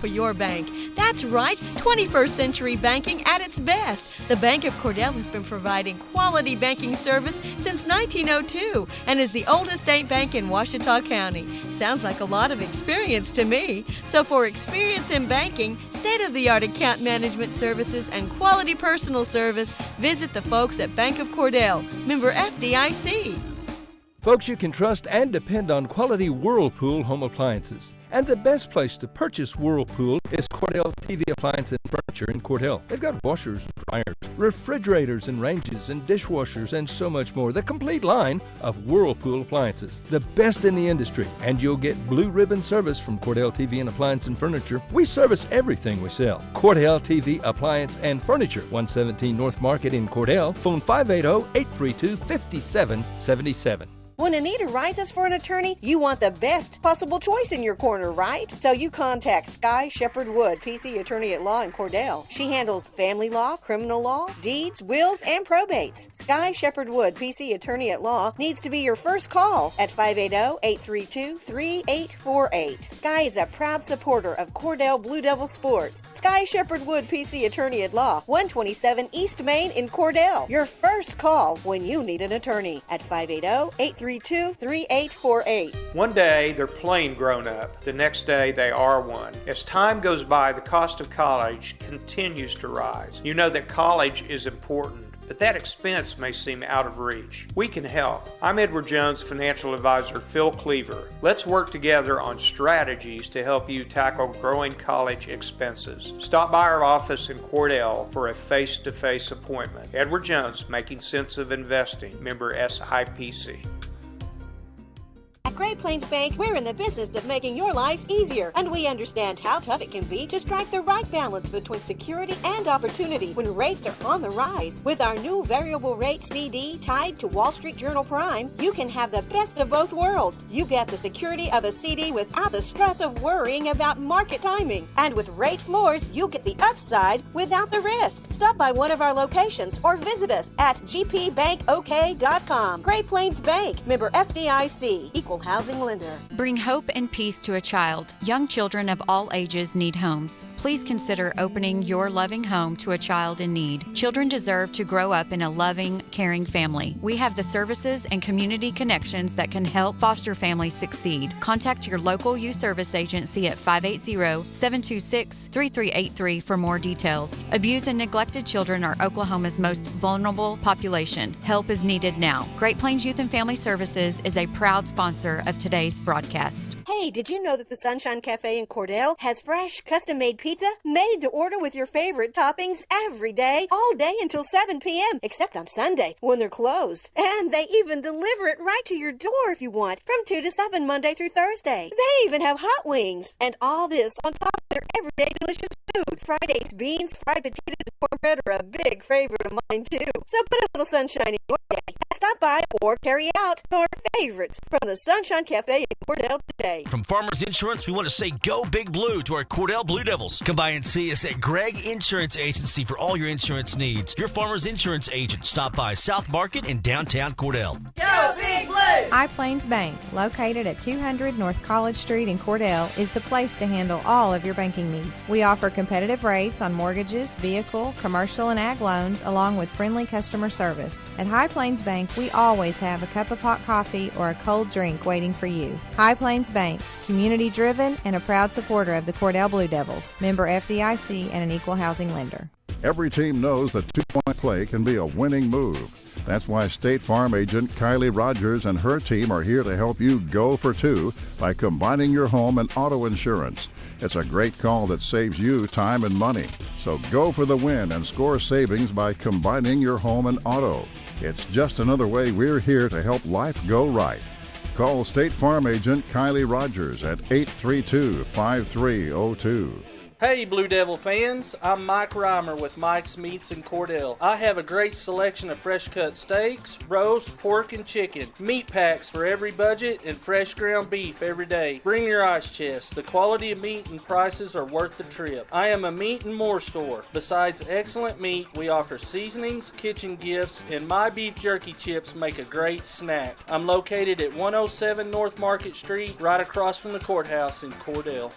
for your bank. That's right, 21st century banking at its best. The Bank of Cordell has been providing quality banking service since 1902 and is the oldest state bank in Ouachita County. Sounds like a lot of experience to me. So for experience in banking, state-of-the-art account management services, and quality personal service, visit the folks at Bank of Cordell, member FDIC. Folks, you can trust and depend on quality Whirlpool home appliances. And the best place to purchase Whirlpool is Cordell TV Appliance and Furniture in Cordell. They've got washers, dryers, refrigerators and ranges and dishwashers and so much more. The complete line of Whirlpool appliances. The best in the industry. And you'll get blue ribbon service from Cordell TV and Appliance and Furniture. We service everything we sell. Cordell TV Appliance and Furniture. 117 North Market in Cordell. Phone 580-832-5777. When a need arises for an attorney, you want the best possible choice in your corner, right? So you contact Sky Shepherd Wood, PC Attorney at Law in Cordell. She handles family law, criminal law, deeds, wills, and probates. Sky Shepherd Wood, PC Attorney at Law, needs to be your first call at 580-832-3848. Sky is a proud supporter of Cordell Blue Devil sports. Sky Shepherd Wood, PC Attorney at Law, 127 East Main in Cordell. Your first call when you need an attorney at 580-832-3848. One day they're plain grown up. The next day they are one. As time goes by, the cost of college continues to rise. You know that college is important, but that expense may seem out of reach. We can help. I'm Edward Jones financial advisor Phil Cleaver. Let's work together on strategies to help you tackle growing college expenses. Stop by our office in Cordell for a face-to-face appointment. Edward Jones, Making Sense of Investing, member SIPC. At Great Plains Bank, we're in the business of making your life easier, and we understand how tough it can be to strike the right balance between security and opportunity when rates are on the rise. With our new variable rate CD tied to Wall Street Journal Prime, you can have the best of both worlds. You get the security of a CD without the stress of worrying about market timing. And with rate floors, you get the upside without the risk. Stop by one of our locations or visit us at gpbankok.com. Great Plains Bank, member FDIC, equal housing lender. Bring hope and peace to a child. Young children of all ages need homes. Please consider opening your loving home to a child in need. Children deserve to grow up in a loving, caring family. We have the services and community connections that can help foster families succeed. Contact your local youth service agency at 580-726-3383 for more details. Abused and neglected children are Oklahoma's most vulnerable population. Help is needed now. Great Plains Youth and Family Services is a proud sponsor of today's broadcast. Hey, did you know that the Sunshine Cafe in Cordell has fresh, custom-made pizza made to order with your favorite toppings every day, all day until 7 p.m., except on Sunday when they're closed. And they even deliver it right to your door if you want, from 2 to 7 Monday through Thursday. They even have hot wings. And all this on top of their everyday delicious food. Fried eggs, beans, fried potatoes, and cornbread are a big favorite of mine, too. So put a little sunshine in your day. Stop by or carry out your favorites from the Sunshine Cafe in Cordell today. From Farmers Insurance, we want to say go Big Blue to our Cordell Blue Devils. Come by and see us at Gregg Insurance Agency for all your insurance needs. Your Farmers Insurance agent. Stop by South Market in downtown Cordell. Go Big Blue! High Plains Bank, located at 200 North College Street in Cordell, is the place to handle all of your banking needs. We offer competitive rates on mortgages, vehicle, commercial, and ag loans, along with friendly customer service. At High Plains Bank, we always have a cup of hot coffee or a cold drink waiting for you. High Plains Bank, community-driven and a proud supporter of the Cordell Blue Devils, member FDIC and an equal housing lender. Every team knows that two-point play can be a winning move. That's why State Farm agent Kylie Rogers and her team are here to help you go for two by combining your home and auto insurance. It's a great call that saves you time and money. So go for the win and score savings by combining your home and auto. It's just another way we're here to help life go right. Call State Farm agent Kylie Rogers at 832-5302. Hey Blue Devil fans, I'm Mike Reimer with Mike's Meats in Cordell. I have a great selection of fresh cut steaks, roast, pork, and chicken. Meat packs for every budget and fresh ground beef every day. Bring your ice chest. The quality of meat and prices are worth the trip. I am a meat and more store. Besides excellent meat, we offer seasonings, kitchen gifts, and my beef jerky chips make a great snack. I'm located at 107 North Market Street, right across from the courthouse in Cordell.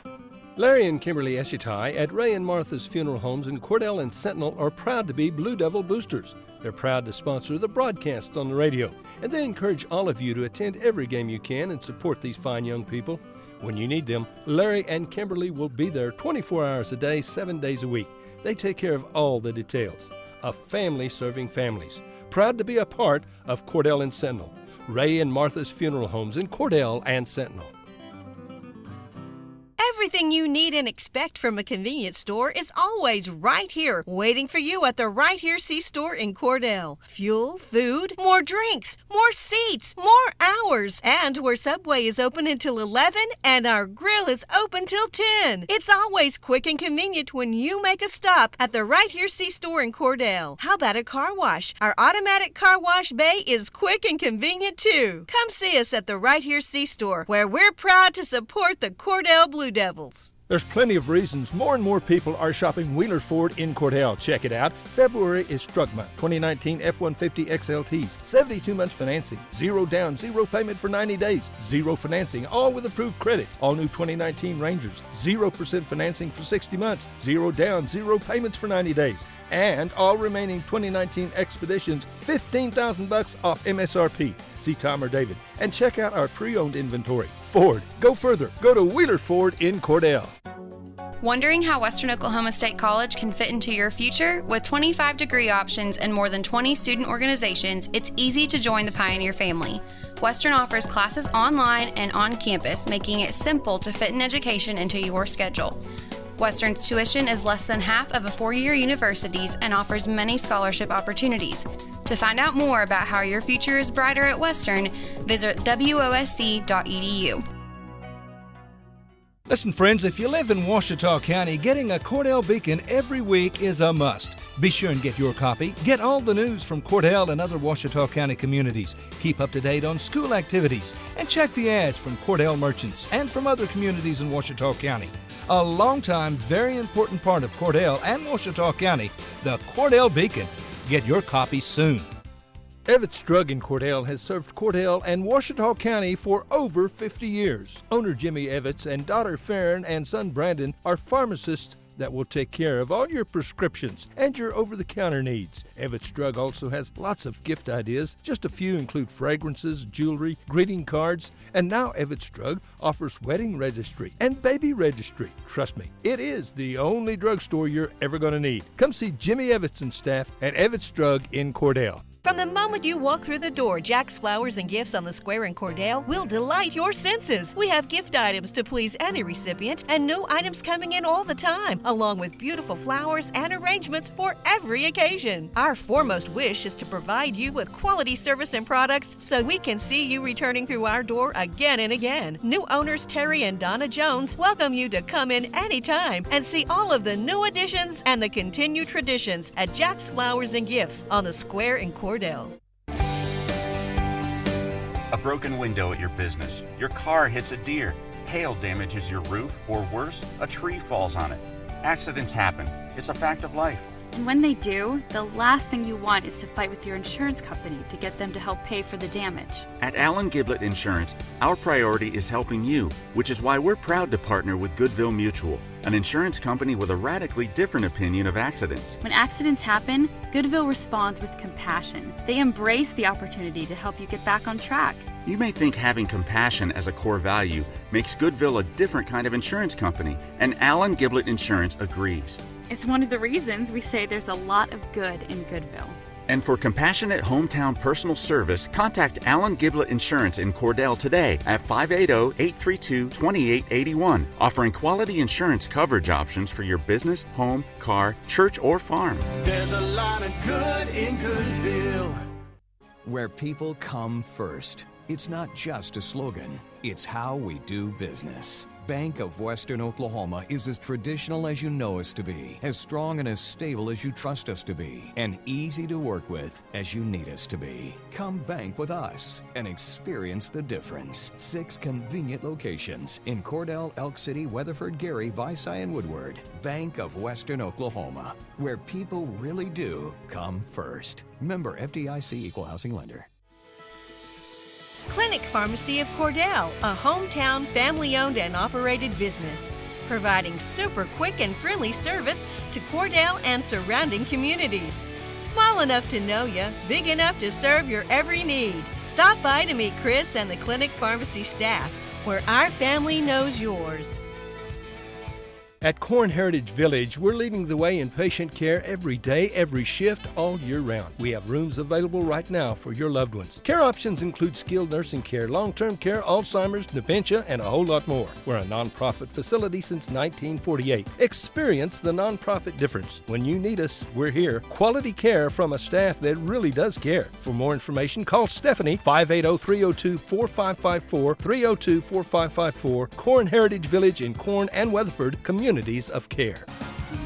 Larry and Kimberly Eshitai at Ray and Martha's Funeral Homes in Cordell and Sentinel are proud to be Blue Devil boosters. They're proud to sponsor the broadcasts on the radio, and they encourage all of you to attend every game you can and support these fine young people. When you need them, Larry and Kimberly will be there 24 hours a day, 7 days a week. They take care of all the details. A family serving families. Proud to be a part of Cordell and Sentinel. Ray and Martha's Funeral Homes in Cordell and Sentinel. Everything you need and expect from a convenience store is always right here, waiting for you at the Right Here C-Store in Cordell. Fuel, food, more drinks, more seats, more hours, and where Subway is open until 11 and our grill is open till 10. It's always quick and convenient when you make a stop at the Right Here C-Store in Cordell. How about a car wash? Our automatic car wash bay is quick and convenient too. Come see us at the Right Here C-Store, where we're proud to support the Cordell Blue Devils. There's plenty of reasons more and more people are shopping Wheeler Ford in Cordell. Check it out. February is Truck Month. 2019 F-150 XLTs. 72 months financing. 0 down, 0 payment for 90 days. 0 financing, all with approved credit. All new 2019 Rangers. 0% financing for 60 months. 0 down, 0 payments for 90 days. And all remaining 2019 Expeditions, $15,000 off MSRP. See Tom or David and check out our pre-owned inventory. Ford, go further. Go to Wheeler Ford in Cordell. Wondering how Western Oklahoma State College can fit into your future? With 25 degree options and more than 20 student organizations, it's easy to join the Pioneer family. Western offers classes online and on campus, making it simple to fit an education into your schedule. Western's tuition is less than half of a four-year university's and offers many scholarship opportunities. To find out more about how your future is brighter at Western, visit wosc.edu. Listen, friends, if you live in Ouachita County, getting a Cordell Beacon every week is a must. Be sure and get your copy. Get all the news from Cordell and other Ouachita County communities. Keep up to date on school activities. And check the ads from Cordell merchants and from other communities in Ouachita County. A long-time, very important part of Cordell and Ouachita County, the Cordell Beacon. Get your copy soon. Evetts Drug in Cordell has served Cordell and Ouachita County for over 50 years. Owner Jimmy Evetts and daughter Farron and son Brandon are pharmacists that will take care of all your prescriptions and your over-the-counter needs. Evetts Drug also has lots of gift ideas. Just a few include fragrances, jewelry, greeting cards, and now Evetts Drug offers wedding registry and baby registry. Trust me, it is the only drugstore you're ever going to need. Come see Jimmy Evetts and staff at Evetts Drug in Cordell. From the moment you walk through the door, Jack's Flowers and Gifts on the Square in Cordell will delight your senses. We have gift items to please any recipient and new items coming in all the time, along with beautiful flowers and arrangements for every occasion. Our foremost wish is to provide you with quality service and products so we can see you returning through our door again and again. New owners Terry and Donna Jones welcome you to come in anytime and see all of the new additions and the continued traditions at Jack's Flowers and Gifts on the Square in Cordell. A broken window at your business, your car hits a deer, hail damages your roof, or worse, a tree falls on it. Accidents happen. It's a fact of life. And when they do, the last thing you want is to fight with your insurance company to get them to help pay for the damage. At Allen Giblett Insurance, our priority is helping you, which is why we're proud to partner with Goodville Mutual, an insurance company with a radically different opinion of accidents. When accidents happen, Goodville responds with compassion. They embrace the opportunity to help you get back on track. You may think having compassion as a core value makes Goodville a different kind of insurance company, and Allen Giblett Insurance agrees. It's one of the reasons we say there's a lot of good in Goodville. And for compassionate hometown personal service, contact Allen Giblett Insurance in Cordell today at 580-832-2881, offering quality insurance coverage options for your business, home, car, church, or farm. There's a lot of good in Goodville. Where people come first. It's not just a slogan, it's how we do business. Bank of Western Oklahoma is as traditional as you know us to be, as strong and as stable as you trust us to be, and easy to work with as you need us to be. Come bank with us and experience the difference. 6 convenient locations in Cordell, Elk City, Weatherford, Gary, Visay, and Woodward. Bank of Western Oklahoma, where people really do come first. Member FDIC Equal Housing Lender. Clinic Pharmacy of Cordell, a hometown family-owned and operated business. providing super quick and friendly service to Cordell and surrounding communities. Small enough to know you, big enough to serve your every need. Stop by to meet Chris and the clinic pharmacy staff, where our family knows yours. At Corn Heritage Village, we're leading the way in patient care every day, every shift, all year round. We have rooms available right now for your loved ones. Care options include skilled nursing care, long-term care, Alzheimer's, dementia, and a whole lot more. We're a nonprofit facility since 1948. Experience the nonprofit difference. When you need us, we're here. Quality care from a staff that really does care. For more information, call Stephanie, 580-302-4554, 302-4554, Corn Heritage Village in Corn and Weatherford, communities of care.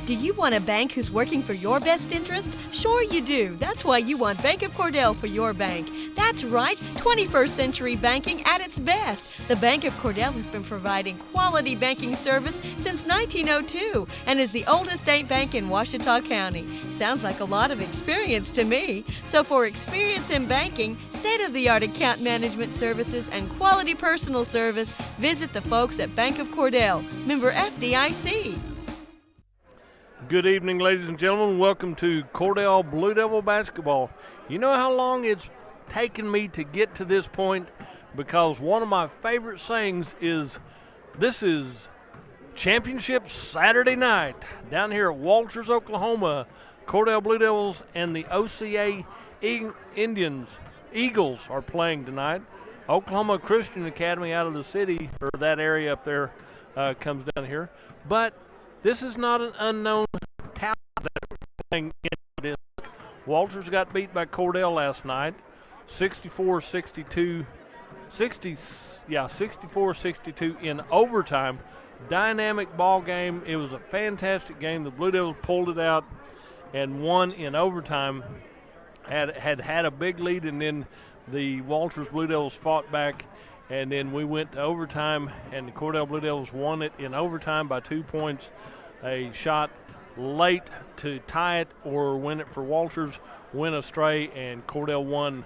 Do you want a bank who's working for your best interest? Sure you do. That's why you want Bank of Cordell for your bank. That's right, 21st century banking at its best. The Bank of Cordell has been providing quality banking service since 1902 and is the oldest state bank in Ouachita County. Sounds like a lot of experience to me. So for experience in banking, state-of-the-art account management services, and quality personal service, visit the folks at Bank of Cordell, member FDIC. Good evening, ladies and gentlemen. Welcome to Cordell Blue Devil basketball. You know how long it's taken me to get to this point? Because one of my favorite sayings is, this is Championship Saturday night down here at Walters, Oklahoma. Cordell Blue Devils and the OCA Eagles are playing tonight. Oklahoma Christian Academy out of the city, or that area up there, comes down here. But this is not an unknown talent that we're playing in this. Walters got beat by Cordell last night, 64-62 in overtime. Dynamic ball game. It was a fantastic game. The Blue Devils pulled it out and won in overtime. Had a big lead, and then the Walters Blue Devils fought back, and then we went to overtime, and the Cordell Blue Devils won it in overtime by 2 points. A shot late to tie it or win it for Walters went astray, and Cordell won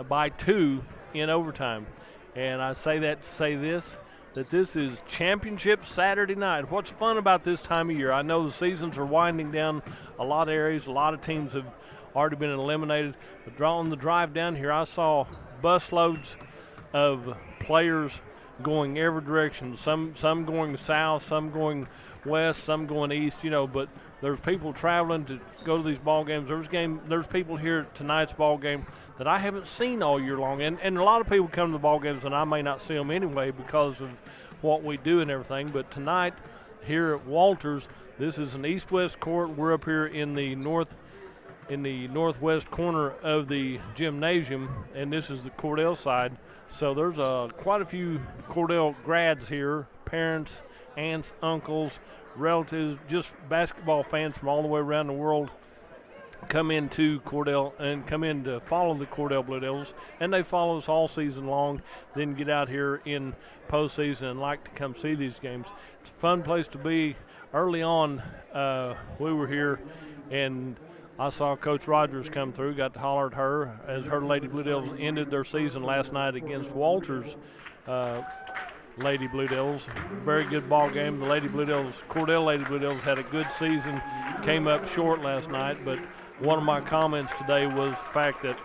by 2 in overtime. And I say that to say this, that this is Championship Saturday night. What's fun about this time of year? I know the seasons are winding down a lot of areas. A lot of teams have already been eliminated. But on the drive down here, I saw busloads of players going every direction. Some going south, some going west, some going east, but there's people traveling to go to these ball games. There's people here at tonight's ball game that I haven't seen all year long, and a lot of people come to the ball games and I may not see them anyway because of what we do and everything. But tonight here at Walters, this is an east-west court. We're up here in the northwest corner of the gymnasium, and this is the Cordell side. So there's quite a few Cordell grads here, parents, aunts, uncles, relatives, just basketball fans from all the way around the world come into Cordell and come in to follow the Cordell Blue Devils, and they follow us all season long, then get out here in postseason and like to come see these games. It's a fun place to be. Early on, we were here, and I saw Coach Rogers come through, got to holler at her as her Lady Blue Devils ended their season last night against Walters Lady Blue Devils. Very good ball game. The Lady Blue Devils, Cordell Lady Blue Devils, had a good season, came up short last night, but one of my comments today was the fact that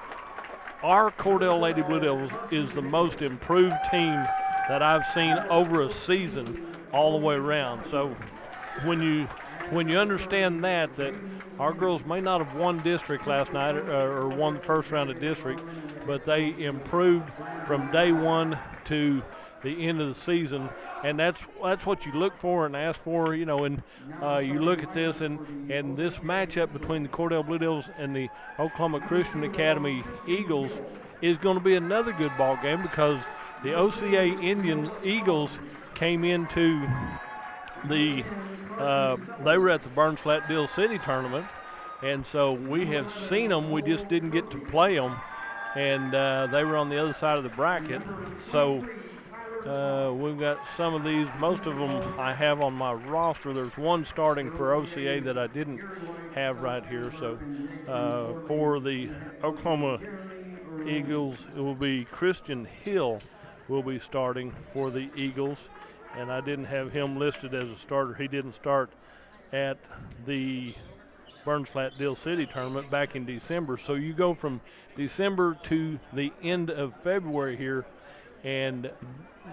our Cordell Lady Blue Devils is the most improved team that I've seen over a season all the way around. So when you understand that our girls may not have won district last night or won the first round of district, but they improved from day one to the end of the season, and that's what you look for and ask for, and you look at this and this matchup between the Cordell Blue Devils and the Oklahoma Christian Academy Eagles is going to be another good ball game, because the OCA Indian Eagles came into they were at the Burns Flat Deal City tournament, and so we have seen them, we just didn't get to play them, and they were on the other side of the bracket. So we've got some of these, most of them I have on my roster. There's one starting for OCA that I didn't have right here. So for the Oklahoma Eagles, it will be Christian Hill will be starting for the Eagles. and I didn't have him listed as a starter. He didn't start at the Burns Flat Deal City tournament back in December. So you go from December to the end of February here and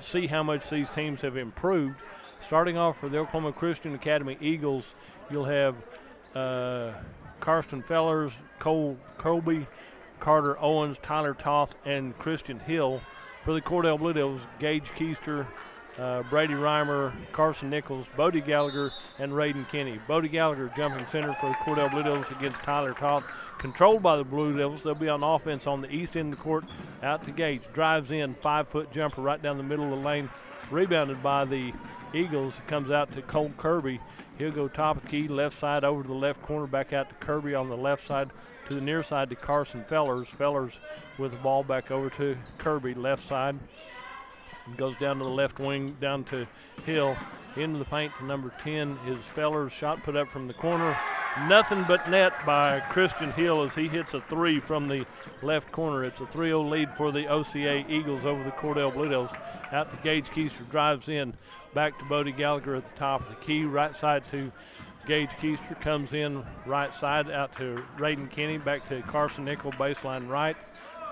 see how much these teams have improved. Starting off for the Oklahoma Christian Academy Eagles, you'll have Karsten Fellers, Cole Colby, Carter Owens, Tyler Toth, and Christian Hill. For the Cordell Blue Devils, Gage Keister, Brady Reimer, Carson Nichols, Bodie Gallagher, and Raiden Kinney. Bodie Gallagher jumping center for the Cordell Blue Devils against Tyler Toth. Controlled by the Blue Devils, they'll be on offense on the east end of the court. Out to Gage, drives in, 5-foot jumper right down the middle of the lane. Rebounded by the Eagles. It comes out to Cole Kirby. He'll go top of the key, left side over to the left corner, back out to Kirby on the left side, to the near side to Carson Fellers. Fellers with the ball back over to Kirby, left side. And goes down to the left wing, down to Hill. Into the paint to number 10 is Fellers. Shot put up from the corner. Nothing but net by Christian Hill as he hits a 3 from the left corner. It's a 3-0 lead for the OCA Eagles over the Cordell Blue Devils. Out to Gage Keister, drives in. Back to Bodie Gallagher at the top of the key. Right side to Gage Keister, comes in right side out to Raiden Kinney. Back to Carson Nickel, baseline right.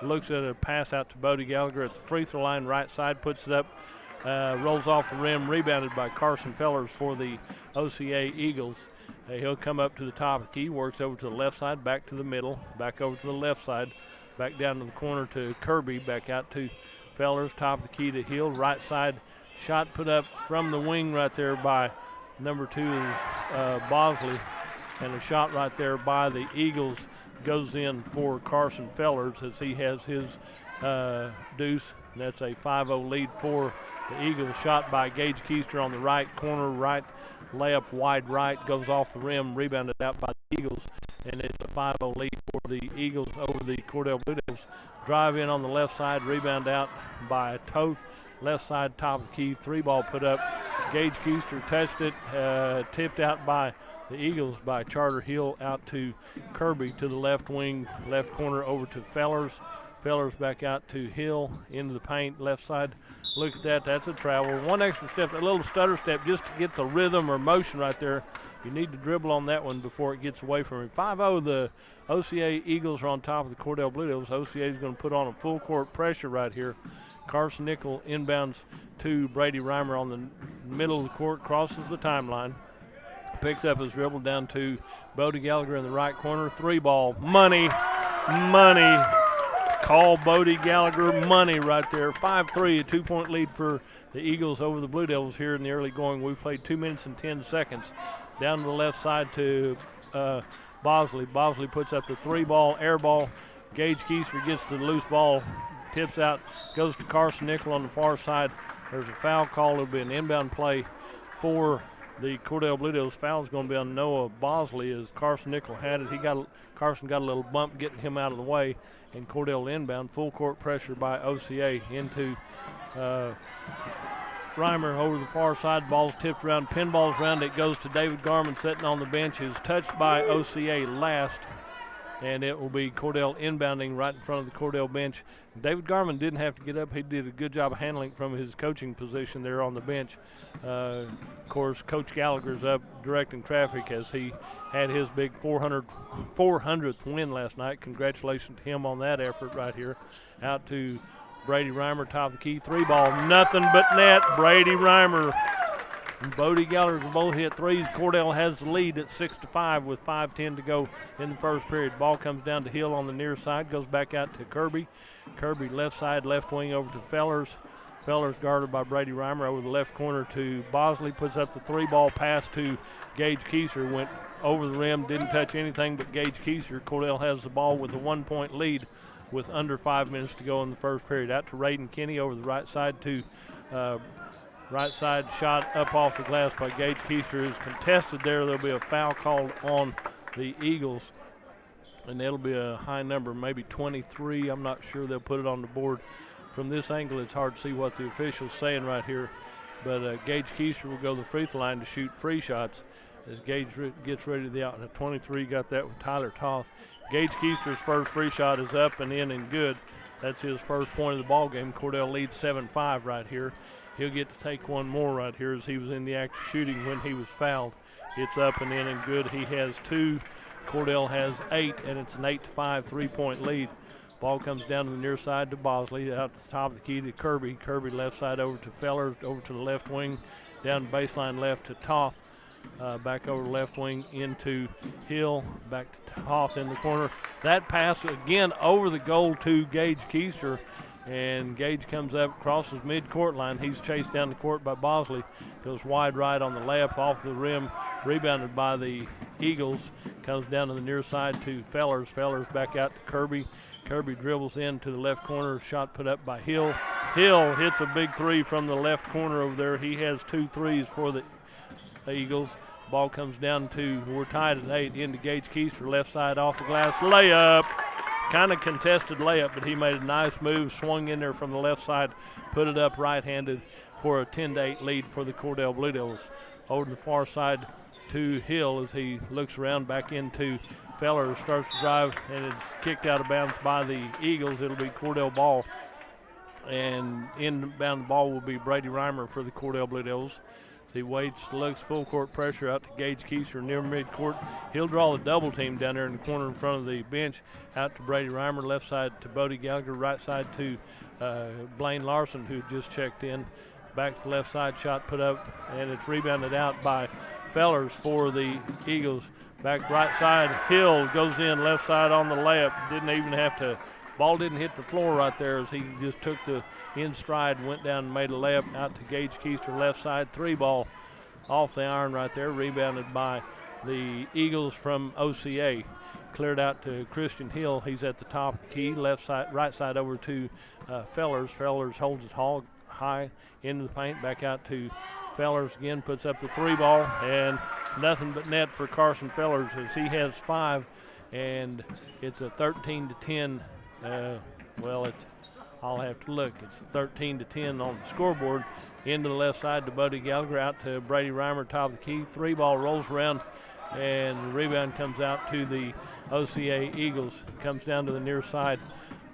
Looks at a pass out to Bodie Gallagher at the free throw line, right side, puts it up, rolls off the rim, rebounded by Carson Fellers for the OCA Eagles. He'll come up to the top of the key, works over to the left side, back to the middle, back over to the left side, back down to the corner to Kirby, back out to Fellers, top of the key to Hill, right side, shot put up from the wing right there by number 2 is Bosley, and a shot right there by the Eagles goes in for Carson Fellers as he has his deuce. And that's a 5-0 lead for the Eagles. Shot by Gage Keister on the right corner, right layup wide right, goes off the rim, rebounded out by the Eagles, and it's a 5-0 lead for the Eagles over the Cordell Blue Devils. Drive in on the left side, rebound out by Toth. Left side, top of the key, 3-ball put up. Gage Keister touched it, tipped out by the Eagles by Charter Hill, out to Kirby to the left wing, left corner over to Fellers. Fellers back out to Hill, into the paint, left side. Look at that, that's a travel. One extra step, a little stutter step just to get the rhythm or motion right there. You need to dribble on that one before it gets away from him. 5-0, the OCA Eagles are on top of the Cordell Blue Devils. OCA is going to put on a full court pressure right here. Carson Nickel inbounds to Brady Reimer on the middle of the court, crosses the timeline, picks up his dribble down to Bodie Gallagher in the right corner. 3-ball, money. Call Bodie Gallagher money right there. 5-3, a 2-point lead for the Eagles over the Blue Devils here in the early going. We played 2 minutes and 10 seconds. Down to the left side to Bosley. Bosley puts up the 3-ball, air ball. Gage Keister gets the loose ball, tips out, goes to Carson Nickel on the far side. There's a foul call. It'll be an inbound play for the Cordell Blue Devils. Foul is going to be on Noah Bosley as Carson Nickel had it. Carson got a little bump getting him out of the way, and Cordell inbound. Full court pressure by OCA into Reimer over the far side. Ball's tipped around, pinballs around. It goes to David Garman sitting on the bench. Is touched by OCA last, and it will be Cordell inbounding right in front of the Cordell bench. David Garman didn't have to get up. He did a good job of handling from his coaching position there on the bench. Of course, Coach Gallagher's up directing traffic as he had his big 400th win last night. Congratulations to him on that effort right here. Out to Brady Reimer, top of the key, 3-ball, nothing but net. Brady Reimer and Bodie Gallagher both hit threes. Cordell has the lead at 6-5 with 5:10 to go in the first period. Ball comes down to Hill on the near side, goes back out to Kirby. Kirby left side, left wing over to Fellers. Fellers guarded by Brady Reimer over the left corner to Bosley. Puts up the 3-ball pass to Gage Keister. Went over the rim, didn't touch anything but Gage Keister. Cordell has the ball with a 1-point lead with under 5 minutes to go in the first period. Out to Raiden Kinney over the right side to right side shot up off the glass by Gage Keister is contested there. There'll be a foul called on the Eagles, and it'll be a high number, maybe 23. I'm not sure they'll put it on the board. From this angle, it's hard to see what the official's saying right here, but Gage Keister will go to the free throw line to shoot free shots as Gage gets ready to the out. At 23, got that with Tyler Toth. Gage Keister's first free shot is up and in and good. That's his first point of the ball game. Cordell leads 7-5 right here. He'll get to take one more right here as he was in the act of shooting when he was fouled. It's up and in and good. He has 2. Cordell has 8, and it's an 8-5 3-point lead. Ball comes down to the near side to Bosley, out to the top of the key to Kirby. Kirby left side over to Fellers, over to the left wing, down baseline left to Toth. Back over left wing into Hill, back to Toth in the corner. That pass again over the goal to Gage Keister, and Gage comes up, crosses mid-court line. He's chased down the court by Bosley, goes wide right on the layup off the rim, rebounded by the Eagles, comes down to the near side to Fellers. Fellers back out to Kirby. Kirby dribbles in to the left corner, shot put up by Hill. Hill hits a big 3 from the left corner over there. He has 2 threes for the Eagles. Ball comes down to, we're tied at 8, into Gage Keister, left side off the glass, layup. Kind of contested layup, but he made a nice move, swung in there from the left side, put it up right-handed for a 10-8 lead for the Cordell Blue Devils. Over to the far side to Hill as he looks around back into Fellers, starts to drive, and it's kicked out of bounds by the Eagles. It'll be Cordell ball, and inbound ball will be Brady Reimer for the Cordell Blue Devils. As he waits, looks, full court pressure out to Gage Keister near midcourt. He'll draw the double team down there in the corner in front of the bench. Out to Brady Reimer, left side to Bodie Gallagher, right side to Blaine Larson, who just checked in. Back to the left side, shot put up, and it's rebounded out by Fellers for the Eagles. Back right side, Hill goes in, left side on the layup. Didn't even have to, ball didn't hit the floor right there as he just took the in stride, went down and made a layup out to Gage Keister, left side, 3 ball off the iron right there, rebounded by the Eagles from OCA. Cleared out to Christian Hill. He's at the top of the key, left side, right side over to Fellers. Fellers holds it high into the paint, back out to Fellers again, puts up the 3 ball, and nothing but net for Carson Fellers as he has 5, and it's a 13-10. I'll have to look. It's 13-10 on the scoreboard. Into the left side to Bodie Gallagher, out to Brady Reimer, top of the key. 3 ball rolls around, and the rebound comes out to the OCA Eagles. Comes down to the near side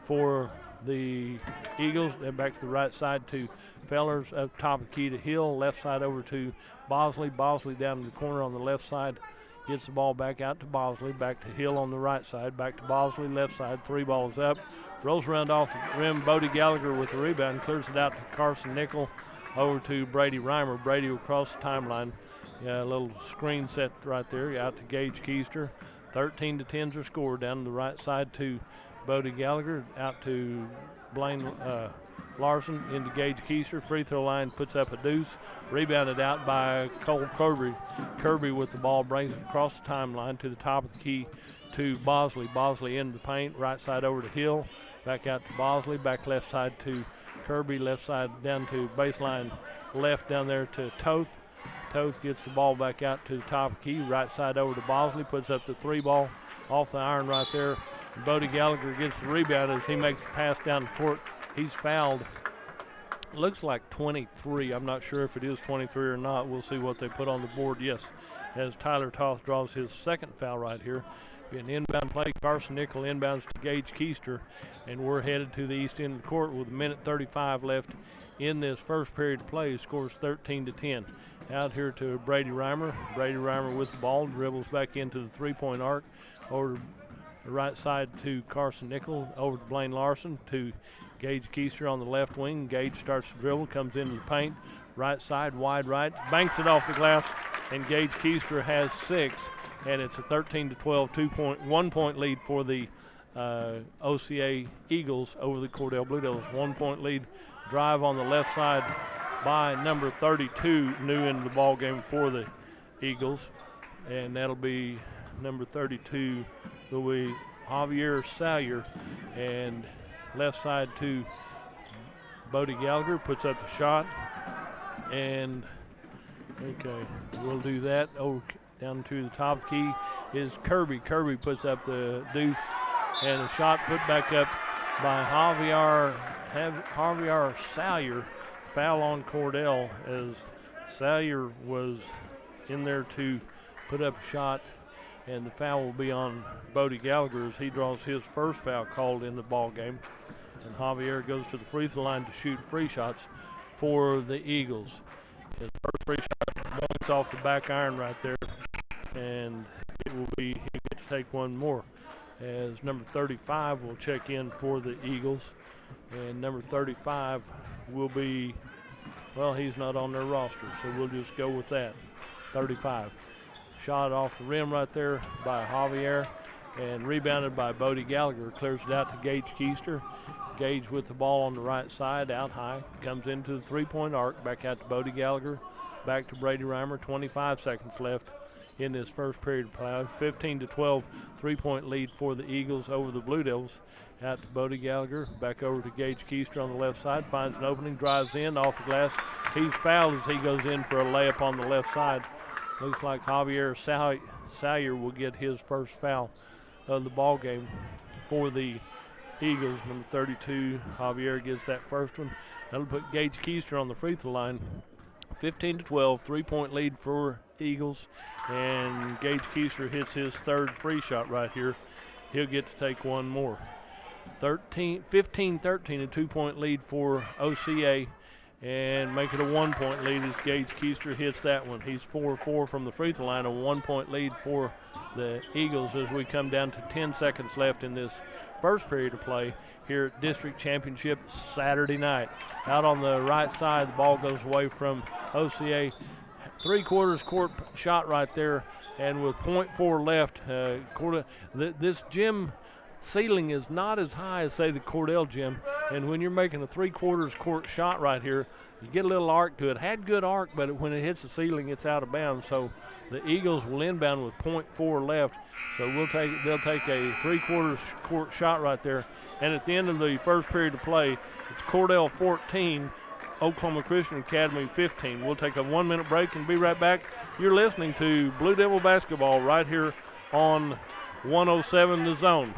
for the Eagles. Then back to the right side to Fellers, up top of the key to Hill. Left side over to Bosley. Bosley down in the corner on the left side. Gets the ball back out to Bosley. Back to Hill on the right side. Back to Bosley, left side. 3 balls up. Rolls around off the rim. Bodie Gallagher with the rebound. Clears it out to Carson Nickel. Over to Brady Reimer. Brady will cross the timeline. A little screen set right there. Out to Gage Keister. 13-10's your score. Down to the right side to Bodie Gallagher. Out to Blaine Larson into Gage Keister. Free throw line, puts up a deuce. Rebounded out by Cole Kirby. Kirby with the ball brings it across the timeline to the top of the key to Bosley. Bosley into the paint. Right side over to Hill. Back out to Bosley. Back left side to Kirby. Left side down to baseline left down there to Toth. Toth gets the ball back out to the top of the key. Right side over to Bosley. Puts up the 3 ball off the iron right there. Bodie Gallagher gets the rebound as he makes the pass down the court. He's fouled. Looks like 23. I'm not sure if it is 23 or not. We'll see what they put on the board. Yes, as Tyler Toth draws his 2nd foul right here. An inbound play. Carson Nickel inbounds to Gage Keister, and we're headed to the east end of the court with 1:35 left in this first period of play. Scores 13-10. Out here to Brady Reimer. Brady Reimer with the ball, dribbles back into the 3-point arc. Over the right side to Carson Nickel. Over to Blaine Larson to Gage Keister on the left wing. Gage starts to dribble, comes into the paint. Right side, wide right, banks it off the glass, and Gage Keister has 6. And it's a 13-12, 1-point lead for the OCA Eagles over the Cordell Blue Devils. 1-point lead. Drive on the left side by number 32, new into the ball game for the Eagles, and that'll be number 32, will be Javier Salyer, and left side to Bodie Gallagher, puts up the shot, and okay, we'll do that. Down to the top of the key is Kirby. Kirby puts up the deuce, and a shot put back up by Javier Salyer. Foul on Cordell as Salyer was in there to put up a shot, and the foul will be on Bodie Gallagher as he draws his 1st foul called in the ball game. And Javier goes to the free throw line to shoot free shots for the Eagles. His first free shot bounces off the back iron right there, and he gets to take one more. As number 35 will check in for the Eagles, and number 35 will be, well, he's not on their roster, so we'll just go with that. 35. Shot off the rim right there by Javier, and rebounded by Bodie Gallagher. Clears it out to Gage Keister. Gage with the ball on the right side, out high. Comes into the three-point arc, back out to Bodie Gallagher. Back to Brady Reimer. 25 seconds left in this first period play. 15-12 three-point lead for the Eagles over the Blue Devils. Out to Bodie Gallagher. Back over to Gage Keister on the left side. Finds an opening, drives in off the glass. He's fouled as he goes in for a layup on the left side. Looks like Javier Salyer will get his first foul of the ball game for the Eagles. Number 32, Javier gets that first one. That'll put Gage Keister on the free throw line. 15-12, three-point lead for Eagles, and Gage Keister hits his third free shot right here. He'll get to take one more. 15-13, a two-point lead for OCA, and make it a one-point lead as Gage Keister hits that one. He's 4-4 from the free throw line, a one-point lead for the Eagles as we come down to 10 seconds left in this first period of play here at District Championship Saturday night. Out on the right side, the ball goes away from OCA. Three-quarters court shot right there, and with .4 left, this gym ceiling is not as high as, say, the Cordell gym, and when you're making a three-quarters court shot right here, you get a little arc to it. Had good arc, but when it hits the ceiling, it's out of bounds. So the Eagles will inbound with .4 left. So they'll take a three-quarters court shot right there. And at the end of the first period of play, it's Cordell 14, Oklahoma Christian Academy 15. We'll take a 1-minute break and be right back. You're listening to Blue Devil basketball right here on 107 The Zone.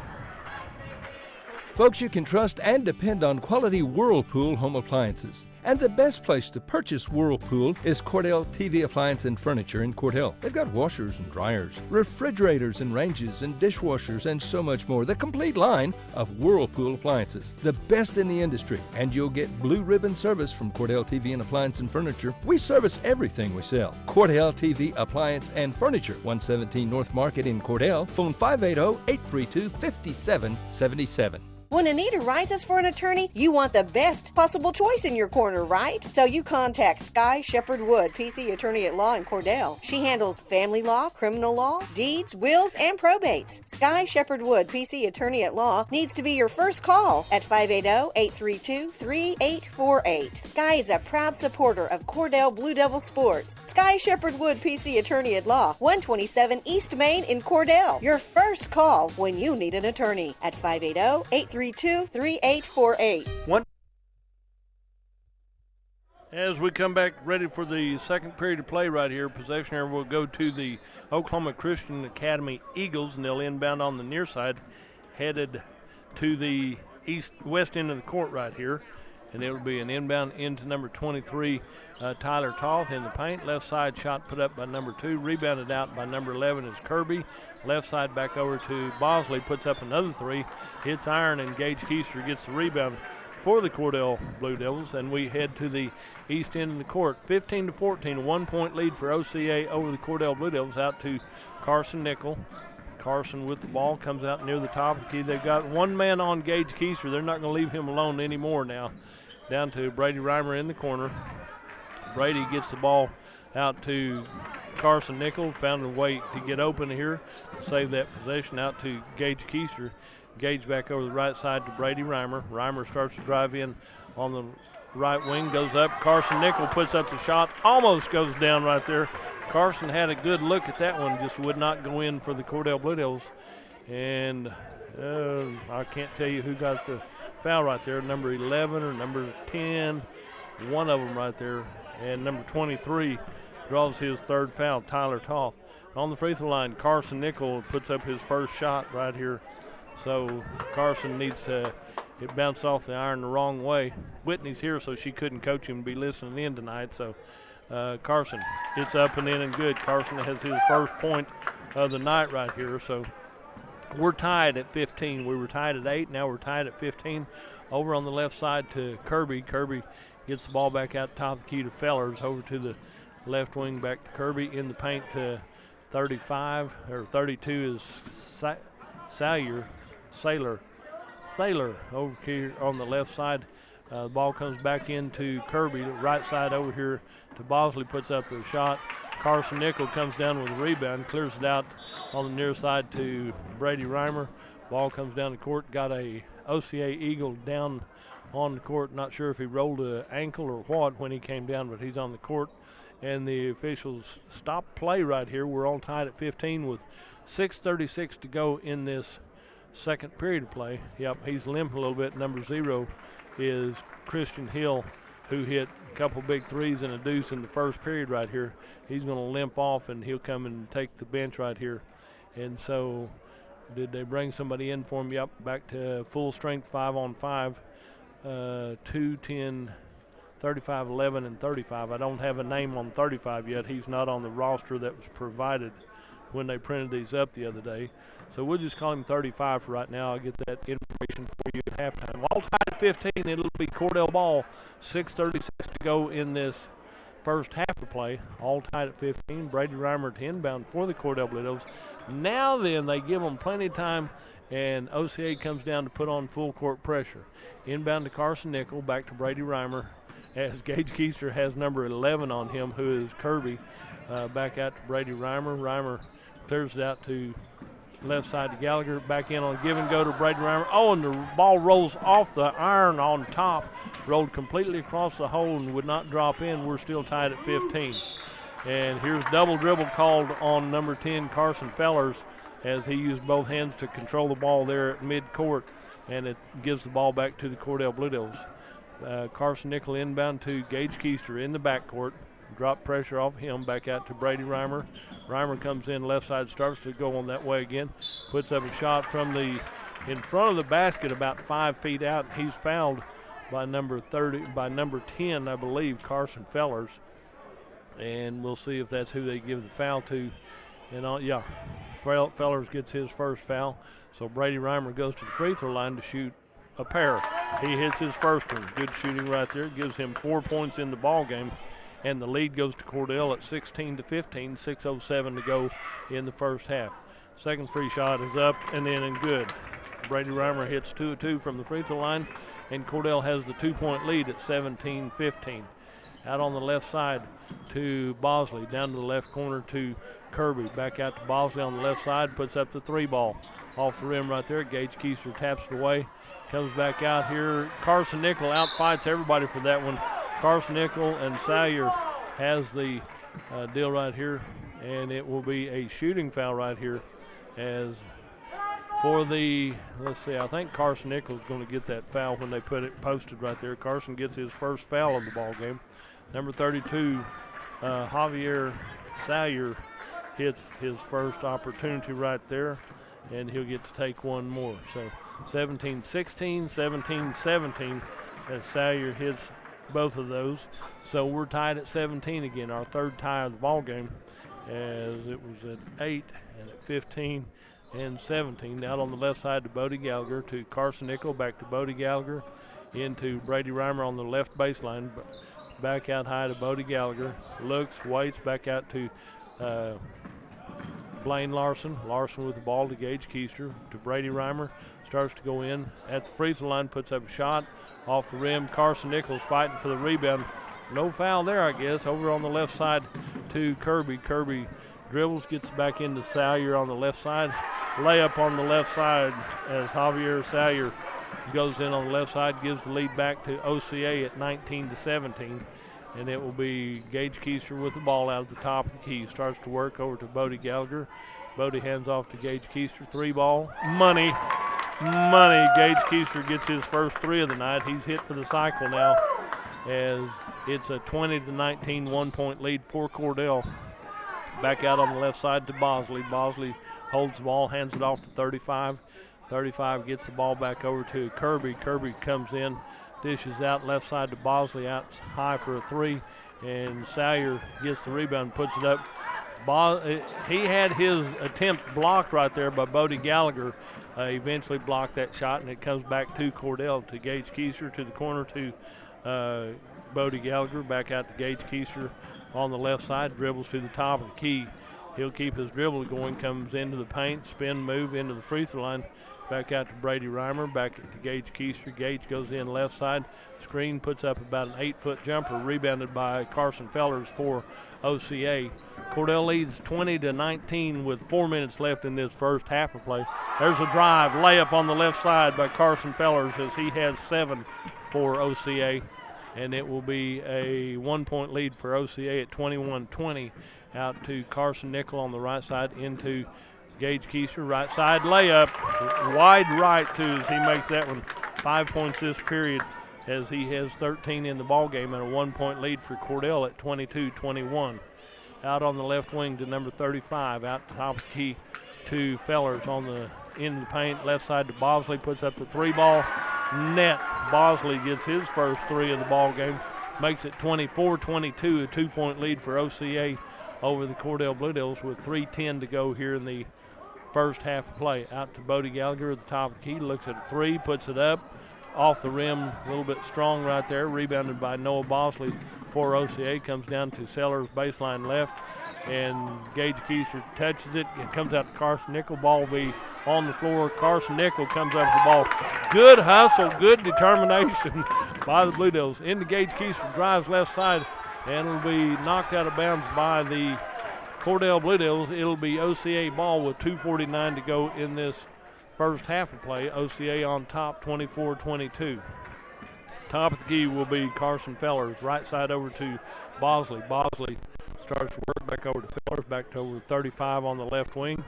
Folks, you can trust and depend on quality Whirlpool home appliances. And the best place to purchase Whirlpool is Cordell TV Appliance and Furniture in Cordell. They've got washers and dryers, refrigerators and ranges and dishwashers and so much more. The complete line of Whirlpool appliances. The best in the industry. And you'll get blue ribbon service from Cordell TV and Appliance and Furniture. We service everything we sell. Cordell TV Appliance and Furniture, 117 North Market in Cordell. Phone 580-832-5777. When a need arises for an attorney, you want the best possible choice in your corner, right? So you contact Sky Shepherd Wood, PC Attorney at Law in Cordell. She handles family law, criminal law, deeds, wills, and probates. Sky Shepherd Wood, PC Attorney at Law, needs to be your first call at 580-832-3848. Sky is a proud supporter of Cordell Blue Devil sports. Sky Shepherd Wood, PC Attorney at Law, 127 East Main in Cordell. Your first call when you need an attorney at 580-832-3848. As we come back ready for the second period of play right here, possession here will go to the Oklahoma Christian Academy Eagles, and they'll inbound on the near side, headed to the west end of the court right here. And it will be an inbound into number 23, Tyler Toth in the paint. Left side shot put up by number 2, rebounded out by number 11 is Kirby. Left side back over to Bosley, puts up another 3, hits iron, and Gage Keister gets the rebound for the Cordell Blue Devils. And we head to the east end of the court. 15-14, a 1-point lead for OCA over the Cordell Blue Devils. Out to Carson Nickel. Carson with the ball, comes out near the top of the key. They've got one man on Gage Keister. They're not going to leave him alone anymore now. Down to Brady Reimer in the corner. Brady gets the ball out to Carson Nickel. Found a way to get open here to save that possession out to Gage Keister. Gage back over the right side to Brady Reimer. Reimer starts to drive in on the right wing, goes up. Carson Nickel puts up the shot. Almost goes down right there. Carson had a good look at that one, just would not go in for the Cordell Blue Devils. And I can't tell you who got the foul right there, number 11 or number 10, one of them right there. And number 23 draws his third foul, Tyler Toth. On the free throw line, Carson Nickel puts up his first shot right here. So Carson needs to, it bounced off the iron the wrong way. Whitney's here, so she couldn't coach him and be listening in tonight. So Carson, it's up and in and good. Carson has his first point of the night right here. So we're tied at 15. We were tied at 8. Now we're tied at 15. Over on the left side to Kirby. Kirby gets the ball back out top of the key to Fellers, over to the left wing, back to Kirby, in the paint to 35, or 32 is Sailor over here on the left side. The ball comes back into Kirby, right side over here to Bosley, puts up the shot. Carson Nickel comes down with a rebound, clears it out on the near side to Brady Reimer. Ball comes down the court, got a OCA Eagle down on the court. Not sure if he rolled an ankle or what when he came down, but he's on the court. And the officials stop play right here. We're all tied at 15 with 6:36 to go in this second period of play. Yep, he's limping a little bit. Number 0 is Christian Hill, who hit a couple big threes and a deuce in the first period right here. He's going to limp off, and he'll come and take the bench right here. And so did they bring somebody in for him? Yep, back to full strength 5-on-5, 2, 10, 35, 11, and 35. I don't have a name on 35 yet. He's not on the roster that was provided when they printed these up the other day. So we'll just call him 35 for right now. I'll get that information for you at halftime. All tied at 15. It'll be Cordell ball. 6:36 to go in this first half of play. All tied at 15. Brady Reimer to inbound for the Cordell Blue Devils. Now then, they give them plenty of time, and OCA comes down to put on full court pressure. Inbound to Carson Nickel, back to Brady Reimer, as Gage Keister has number 11 on him, who is Kirby. Back out to Brady Reimer. Reimer clears it out to left side to Gallagher. Back in on a give and go to Brady Reimer. Oh, and the ball rolls off the iron on top. Rolled completely across the hole and would not drop in. We're still tied at 15. And here's double dribble called on number 10, Carson Fellers, as he used both hands to control the ball there at mid-court, and it gives the ball back to the Cordell Blue Devils. Carson Nickel inbound to Gage Keister in the backcourt. Drop pressure off him, back out to Brady Reimer. Reimer comes in left side, starts to go on that way again. Puts up a shot from in front of the basket about 5 feet out. He's fouled by number 10, I believe, Carson Fellers. And we'll see if that's who they give the foul to. And Fellers gets his first foul. So Brady Reimer goes to the free throw line to shoot a pair. He hits his first one. Good shooting right there. Gives him 4 points in the ball game. And the lead goes to Cordell at 16-15, 6:07 to go in the first half. Second free shot is up and in and good. Brady Reimer hits 2 of 2 from the free throw line, and Cordell has the 2-point lead at 17-15. Out on the left side to Bosley, down to the left corner to Kirby. Back out to Bosley on the left side, puts up the 3 ball. Off the rim right there, Gage Keister taps it away. Comes back out here. Carson Nickel outfights everybody for that one. Carson Nickel and Salyer has the deal right here, and it will be a shooting foul right here. As for the, I think Carson Nickel is going to get that foul when they put it posted right there. Carson gets his first foul of the ball game. Number 32, Javier Salyer, hits his first opportunity right there, and he'll get to take one more. So 17-16, 17-17, as Salyer hits both of those. So we're tied at 17 again, our third tie of the ball game, as it was at 8 and at 15 and 17. Out on the left side to Bodie Gallagher, to Carson Nickel, back to Bodie Gallagher, into Brady Reimer on the left baseline. Back out high to Bodie Gallagher. Looks, waits, back out to Blaine Larson. Larson with the ball to Gage Keister, to Brady Reimer. Starts to go in at the free throw line, puts up a shot off the rim. Carson Nichols fighting for the rebound. No foul there, I guess. Over on the left side to Kirby. Kirby dribbles, gets back into Salyer on the left side. Layup on the left side as Javier Salyer goes in on the left side, gives the lead back to OCA at 19-17. And it will be Gage Keister with the ball out at the top of the key. Starts to work over to Bodie Gallagher. Bodie hands off to Gage Keister. 3 ball. Money. Gage Keister gets his first 3 of the night. He's hit for the cycle now, as it's a 20-19 1-point lead for Cordell. Back out on the left side to Bosley. Bosley holds the ball, hands it off to 35. 35 gets the ball back over to Kirby. Kirby comes in, dishes out left side to Bosley, out high for a 3, and Salyer gets the rebound, puts it up. He had his attempt blocked right there by Bodie Gallagher. Eventually blocked that shot, and it comes back to Cordell, to Gage Keister, to the corner to Bodie Gallagher. Back out to Gage Keister on the left side. Dribbles to the top of the key. He'll keep his dribble going. Comes into the paint. Spin move into the free throw line. Back out to Brady Reimer. Back to Gage Keister. Gage goes in left side. Screen puts up about an 8-foot jumper. Rebounded by Carson Fellers for OCA. Cordell leads 20-19 with 4 minutes left in this first half of play. There's a drive, layup on the left side by Carson Fellers as he has 7 for OCA. And it will be a 1-point lead for OCA at 21-20. Out to Carson Nickel on the right side into Gage Keister, right side layup, wide right too as he makes that one. 5 points this period as he has 13 in the ball game and a 1-point lead for Cordell at 22-21. Out on the left wing to number 35, out top of the key to Fellers on the end of the paint, left side to Bosley, puts up the 3-ball, net. Bosley gets his first 3 of the ball game, makes it 24-22, a 2-point lead for OCA over the Cordell Blue Devils with 3:10 to go here in the first half of play. Out to Bodie Gallagher at the top of the key, looks at a 3, puts it up, off the rim, a little bit strong right there, rebounded by Noah Bosley for OCA, comes down to Sellers, baseline left, and Gage Keister touches it, and comes out to Carson Nickel, ball will be on the floor. Carson Nickel comes up with the ball. Good hustle, good determination by the Blue Devils. Into Gage Keister, drives left side, and it'll be knocked out of bounds by the Cordell Blue Devils. It'll be OCA ball with 2:49 to go in this first half of play. OCA on top, 24-22. Top of the key will be Carson Fellers. Right side over to Bosley. Bosley starts to work back over to Fellers, back to over 35 on the left wing.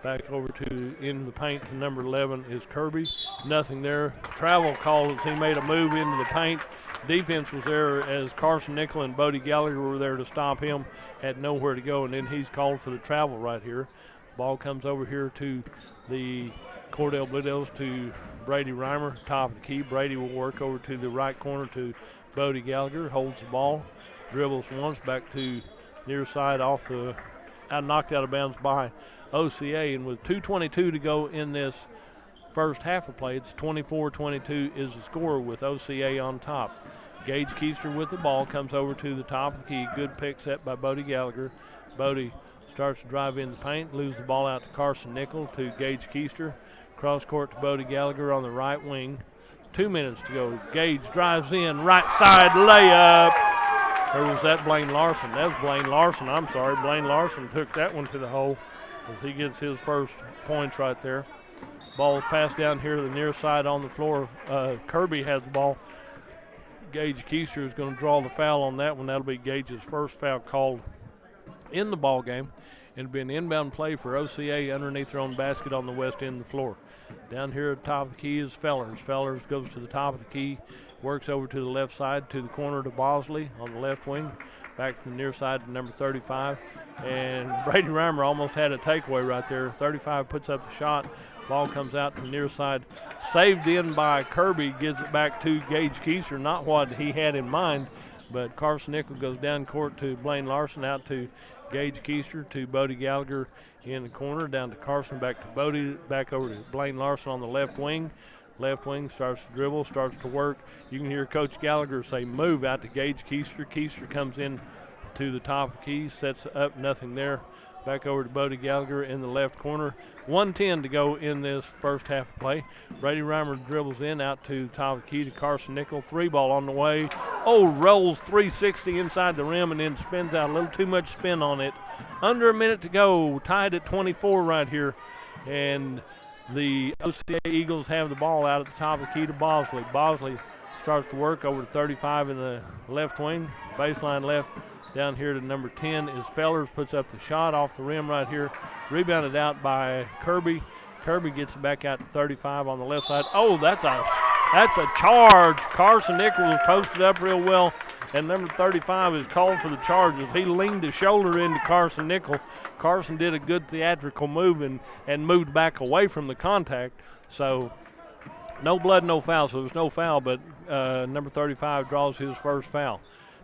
Back over to in the paint to number 11 is Kirby. Nothing there. Travel call as he made a move into the paint. Defense was there as Carson Nickel and Bodie Gallagher were there to stop him. Had nowhere to go, and then he's called for the travel right here. Ball comes over here to the Cordell Blue Devils to Brady Reimer, top of the key. Brady will work over to the right corner to Bodie Gallagher, holds the ball, dribbles once back to near side off the, knocked out of bounds by OCA. And with 2:22 to go in this first half of play, it's 24-22 is the score with OCA on top. Gage Keister with the ball, comes over to the top of the key. Good pick set by Bodie Gallagher. Bodie starts to drive in the paint, lose the ball out to Carson Nickel to Gage Keister. Cross court to Bodie Gallagher on the right wing. 2 minutes to go. Gage drives in, right side layup. Or was that Blaine Larson? That was Blaine Larson. I'm sorry. Blaine Larson took that one to the hole as he gets his first points right there. Ball is passed down here to the near side on the floor. Kirby has the ball. Gage Keister is going to draw the foul on that one. That'll be Gage's first foul called in the ball game. It'll be an inbound play for OCA underneath their own basket on the west end of the floor. Down here at the top of the key is Fellers. Fellers goes to the top of the key, works over to the left side to the corner to Bosley on the left wing. Back to the near side to number 35. And Brady Reimer almost had a takeaway right there. 35 puts up the shot. Ball comes out to the near side. Saved in by Kirby, gives it back to Gage Keister. Not what he had in mind, but Carson Nickel goes down court to Blaine Larson, out to Gage Keister to Bodie Gallagher in the corner, down to Carson, back to Bodie, back over to Blaine Larson on the left wing. Left wing starts to dribble, starts to work. You can hear Coach Gallagher say move out to Gage Keister. Keister comes in to the top of the key, sets up, nothing there. Back over to Bodie Gallagher in the left corner. 1:10 to go in this first half of play. Brady Reimer dribbles in out to the top of the key to Carson Nickel. 3-ball on the way. Oh, rolls 360 inside the rim and then spins out. A little too much spin on it. Under a minute to go. Tied at 24 right here. And the OCA Eagles have the ball out at the top of the key to Bosley. Bosley starts to work over to 35 in the left wing. Baseline left. Down here to number 10 is Fellers, puts up the shot off the rim right here. Rebounded out by Kirby. Kirby gets it back out to 35 on the left side. Oh, that's a charge. Carson Nickel was posted up real well, and number 35 is called for the charge as he leaned his shoulder into Carson Nickel. Carson did a good theatrical move and moved back away from the contact. So no blood, no foul. So there's no foul, but number 35 draws his first foul.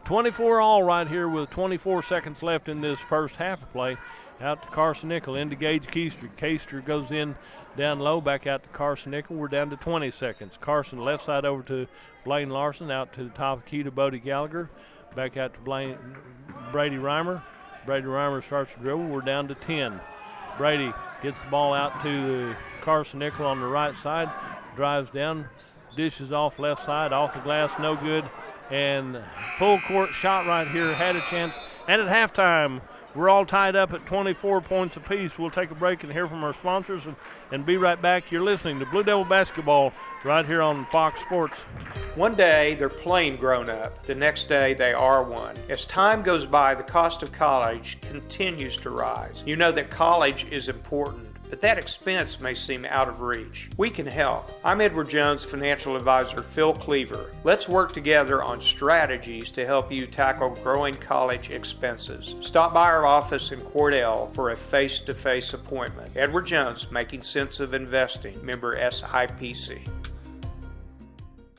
24 all right here with 24 seconds left in this first half of play. out to Carson Nickel, into Gage Keister. Keister goes in down low, back out to Carson Nickel. We're down to 20 seconds. Carson left side over to Blaine Larson, out to the top of key to Bodie Gallagher. Back out to Brady Reimer. Brady Reimer starts to dribble. We're down to 10. Brady gets the ball out to Carson Nickel on the right side. Drives down, dishes off left side, off the glass, no good. And full court shot right here, had a chance. And at halftime, we're all tied up at 24 points apiece. We'll take a break and hear from our sponsors and be right back. You're listening to Blue Devil Basketball right here on Fox Sports. One day, they're plain grown up. The next day, they are one. As time goes by, the cost of college continues to rise. You know that college is important, but that expense may seem out of reach. We can help. I'm Edward Jones financial advisor Phil Cleaver. Let's work together on strategies to help you tackle growing college expenses. Stop by our office in Cordell for a face-to-face appointment. Edward Jones, Making Sense of Investing, member SIPC.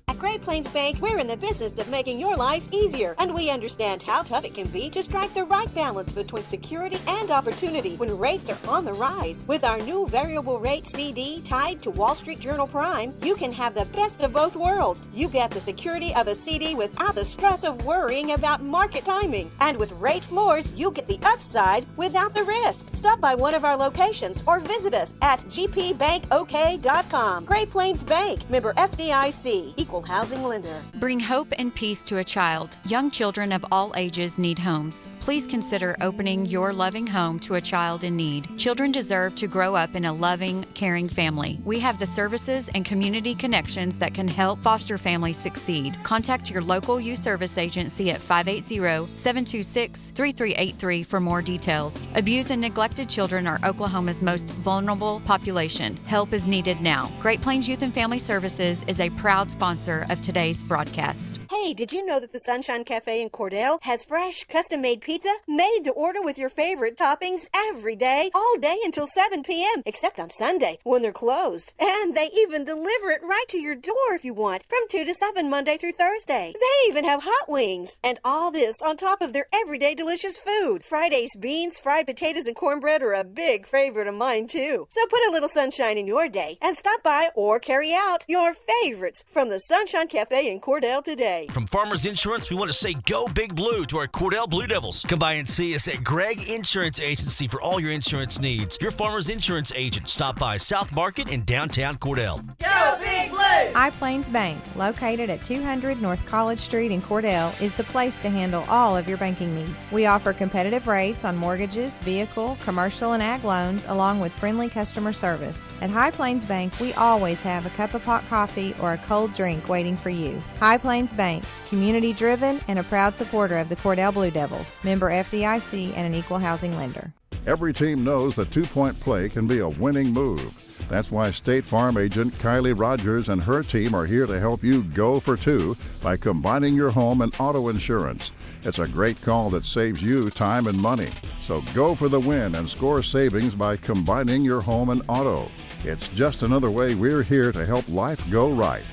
At Great Plains Bank, we're in the business of making your life easier, and we understand how tough it can be to strike the right balance between security and opportunity when rates are on the rise. With our new variable rate CD tied to Wall Street Journal Prime, you can have the best of both worlds. You get the security of a CD without the stress of worrying about market timing. And with rate floors, you get the upside without the risk. Stop by one of our locations or visit us at gpbankok.com. Great Plains Bank, member FDIC, equal housing lender. Bring hope and peace to a child. Young children of all ages need homes. Please consider opening your loving home to a child in need. Children deserve to grow up in a loving, caring family. We have the services and community connections that can help foster families succeed. Contact your local youth service agency at 580-726-3383 for more details. Abused and neglected children are Oklahoma's most vulnerable population. Help is needed now. Great Plains Youth and Family Services is a proud sponsor of today's broadcast. Hey, did you know that the Sunshine Cafe in Cordell has fresh, custom-made pizza made to order with your favorite toppings every day, all day until 7 p.m., except on Sunday when they're closed. And they even deliver it right to your door if you want, from 2 to 7 Monday through Thursday. They even have hot wings. And all this on top of their everyday delicious food. Friday's beans, fried potatoes, and cornbread are a big favorite of mine, too. So put a little sunshine in your day and stop by or carry out your favorites from the Sunshine Cafe in Cordell today. From Farmers Insurance, we want to say go Big Blue to our Cordell Blue Devils. Come by and see us at Gregg Insurance Agency for all your insurance needs. Your Farmers Insurance agent. Stop by South Market in downtown Cordell. Go Big Blue! High Plains Bank, located at 200 North College Street in Cordell, is the place to handle all of your banking needs. We offer competitive rates on mortgages, vehicle, commercial, and ag loans, along with friendly customer service. At High Plains Bank, we always have a cup of hot coffee or a cold drink waiting for you. High Plains Bank, community-driven and a proud supporter of the Cordell Blue Devils, member FDIC and an equal housing lender. Every team knows that two-point play can be a winning move. That's why State Farm agent Kylie Rogers and her team are here to help you go for two by combining your home and auto insurance. It's a great call that saves you time and money. So go for the win and score savings by combining your home and auto. It's just another way we're here to help life go right.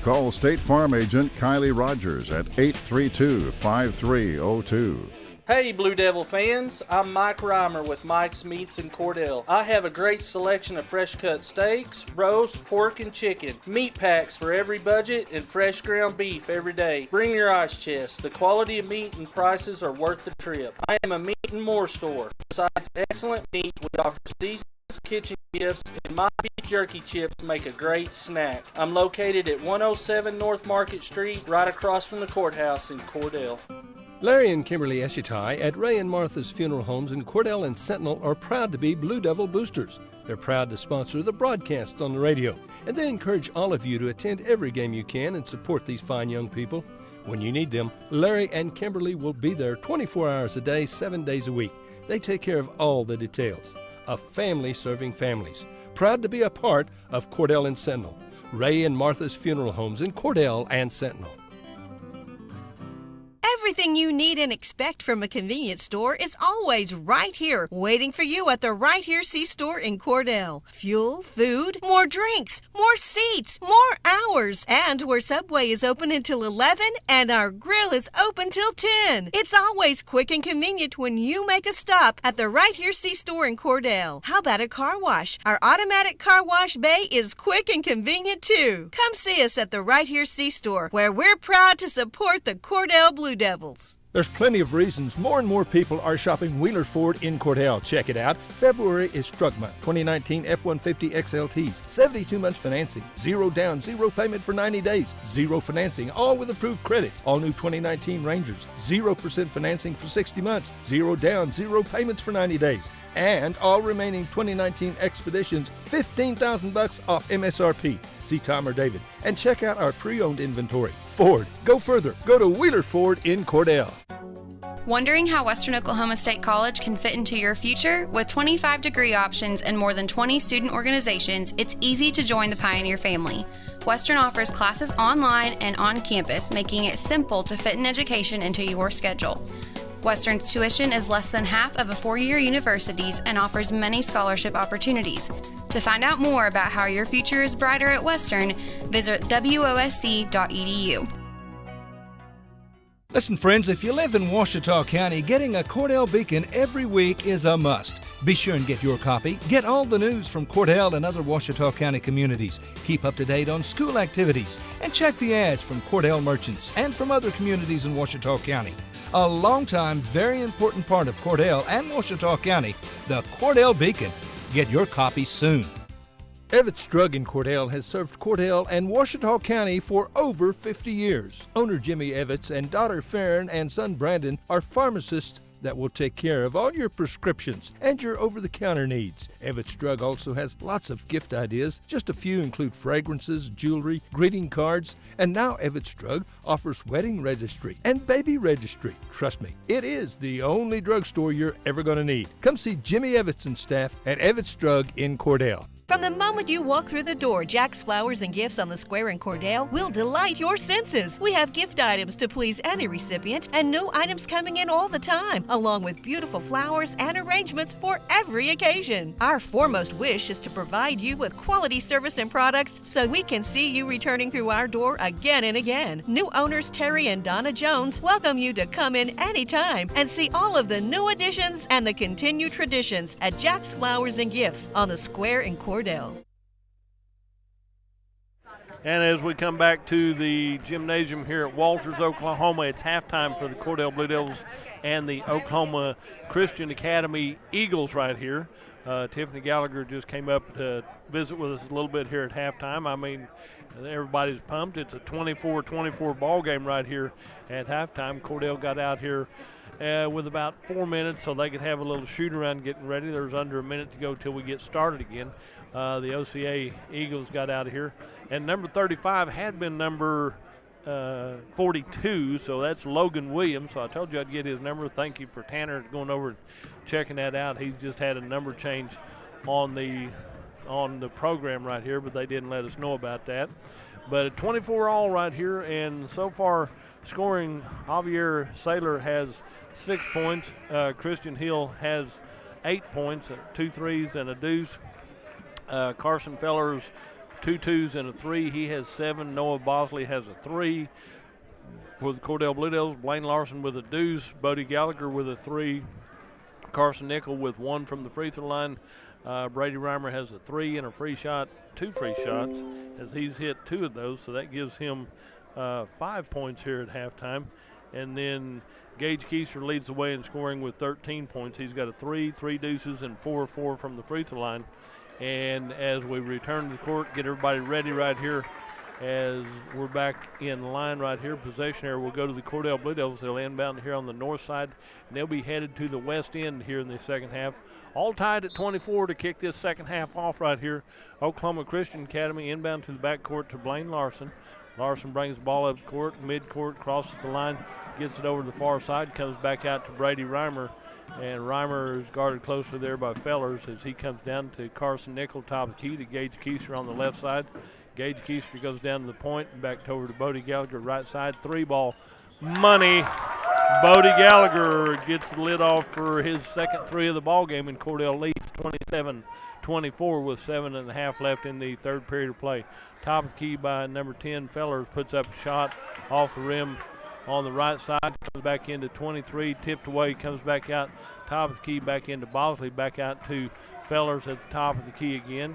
Call State Farm agent Kylie Rogers at 832-5302. Hey Blue Devil fans, I'm Mike Reimer with Mike's Meats in Cordell. I have a great selection of fresh cut steaks, roast, pork, and chicken, meat packs for every budget, and fresh ground beef every day. Bring your ice chest. The quality of meat and prices are worth the trip. I am a meat and more store. Besides excellent meat, we offer seasonings, kitchen gifts, and my beef jerky chips make a great snack. I'm located at 107 North Market Street, right across from the courthouse in Cordell. Larry and Kimberly Eshitai at Ray and Martha's Funeral Homes in Cordell and Sentinel are proud to be Blue Devil boosters. They're proud to sponsor the broadcasts on the radio, and they encourage all of you to attend every game you can and support these fine young people. When you need them, Larry and Kimberly will be there 24 hours a day, 7 days a week. They take care of all the details. A family serving families. Proud to be a part of Cordell and Sentinel. Ray and Martha's Funeral Homes in Cordell and Sentinel. Everything you need and expect from a convenience store is always right here, waiting for you at the Right Here C-Store in Cordell. Fuel, food, more drinks, more seats, more hours, and where Subway is open until 11 and our grill is open till 10. It's always quick and convenient when you make a stop at the Right Here C-Store in Cordell. How about a car wash? Our automatic car wash bay is quick and convenient too. Come see us at the Right Here C-Store, where we're proud to support the Cordell Blue Devils. There's plenty of reasons more and more people are shopping Wheeler Ford in Cordell. Check it out. February is Truck Month. 2019 F-150 XLTs. 72 months financing. 0 down, 0 payment for 90 days. 0 financing, all with approved credit. All new 2019 Rangers. 0% financing for 60 months. 0 down, 0 payments for 90 days. And all remaining 2019 Expeditions, $15,000 off MSRP. See Tom or David and check out our pre-owned inventory. Ford, go further. Go to Wheeler Ford in Cordell. Wondering how Western Oklahoma State College can fit into your future? With 25 degree options and more than 20 student organizations, it's easy to join the Pioneer family. Western offers classes online and on campus, making it simple to fit an education into your schedule. Western's tuition is less than half of a four-year university's and offers many scholarship opportunities. To find out more about how your future is brighter at Western, visit wosc.edu. Listen, friends, if you live in Ouachita County, getting a Cordell Beacon every week is a must. Be sure and get your copy. Get all the news from Cordell and other Ouachita County communities. Keep up to date on school activities. And check the ads from Cordell merchants and from other communities in Ouachita County. A long-time, very important part of Cordell and Ouachita County, the Cordell Beacon. Get your copy soon. Evetts Drug in Cordell has served Cordell and Ouachita County for over 50 years. Owner Jimmy Evetts and daughter Farron and son Brandon are pharmacists that will take care of all your prescriptions and your over-the-counter needs. Evetts Drug also has lots of gift ideas. Just a few include fragrances, jewelry, greeting cards, and now Evetts Drug offers wedding registry and baby registry. Trust me, it is the only drugstore you're ever going to need. Come see Jimmy Evetts and staff at Evetts Drug in Cordell. From the moment you walk through the door, Jack's Flowers and Gifts on the Square in Cordell will delight your senses. We have gift items to please any recipient and new items coming in all the time, along with beautiful flowers and arrangements for every occasion. Our foremost wish is to provide you with quality service and products so we can see you returning through our door again and again. New owners Terry and Donna Jones welcome you to come in anytime and see all of the new additions and the continued traditions at Jack's Flowers and Gifts on the Square in Cordell. And as we come back to the gymnasium here at Walters, Oklahoma, it's halftime for the Cordell Blue Devils and the Oklahoma Christian Academy Eagles right here. Tiffany Gallagher just came up to visit with us a little bit here at halftime. I mean, everybody's pumped. It's a 24-24 ball game right here at halftime. Cordell got out here with about 4 minutes so they could have a little shoot around getting ready. There's under a minute to go till we get started again. The OCA Eagles got out of here. And number 35 had been number 42, so that's Logan Williams. So I told you I'd get his number. Thank you for Tanner going over and checking that out. He's just had a number change on the program right here, but they didn't let us know about that. But a 24 all right here, and so far scoring, Javier Saylor has 6 points. Christian Hill has 8 points, 2 threes and a deuce. Carson Fellers, 2 twos and a 3. He has 7. Noah Bosley has a 3. For the Cordell Blue Devils, Blaine Larson with a deuce. Bodie Gallagher with a 3. Carson Nickel with 1 from the free throw line. Brady Reimer has a 3 and a free shot, 2 free shots, as he's hit 2 of those, so that gives him 5 points here at halftime. And then Gage Keister leads the way in scoring with 13 points. He's got a 3, 3 deuces, and 4 from the free throw line. And as we return to the court, get everybody ready right here as we're back in line right here. Possession area will go to the Cordell Blue Devils. They'll inbound here on the north side, and they'll be headed to the west end here in the second half. All tied at 24 to kick this second half off right here. Oklahoma Christian Academy inbound to the backcourt to Blaine Larson. Larson brings the ball up court, mid-court, crosses the line, gets it over to the far side, comes back out to Brady Reimer. And Reimer is guarded closely there by Fellers as he comes down to Carson Nickel, top of the key, to Gage Keister on the left side. Gage Keister goes down to the point and back over to Bodie Gallagher, right side. 3 ball, money. Bodie Gallagher gets the lid off for his second three of the ball game, and Cordell leads 27-24 with 7.5 left in the third period of play. Top of the key by number 10, Fellers, puts up a shot off the rim on the right side, comes back into 23, tipped away, comes back out, top of the key back into Bosley, back out to Fellers at the top of the key again.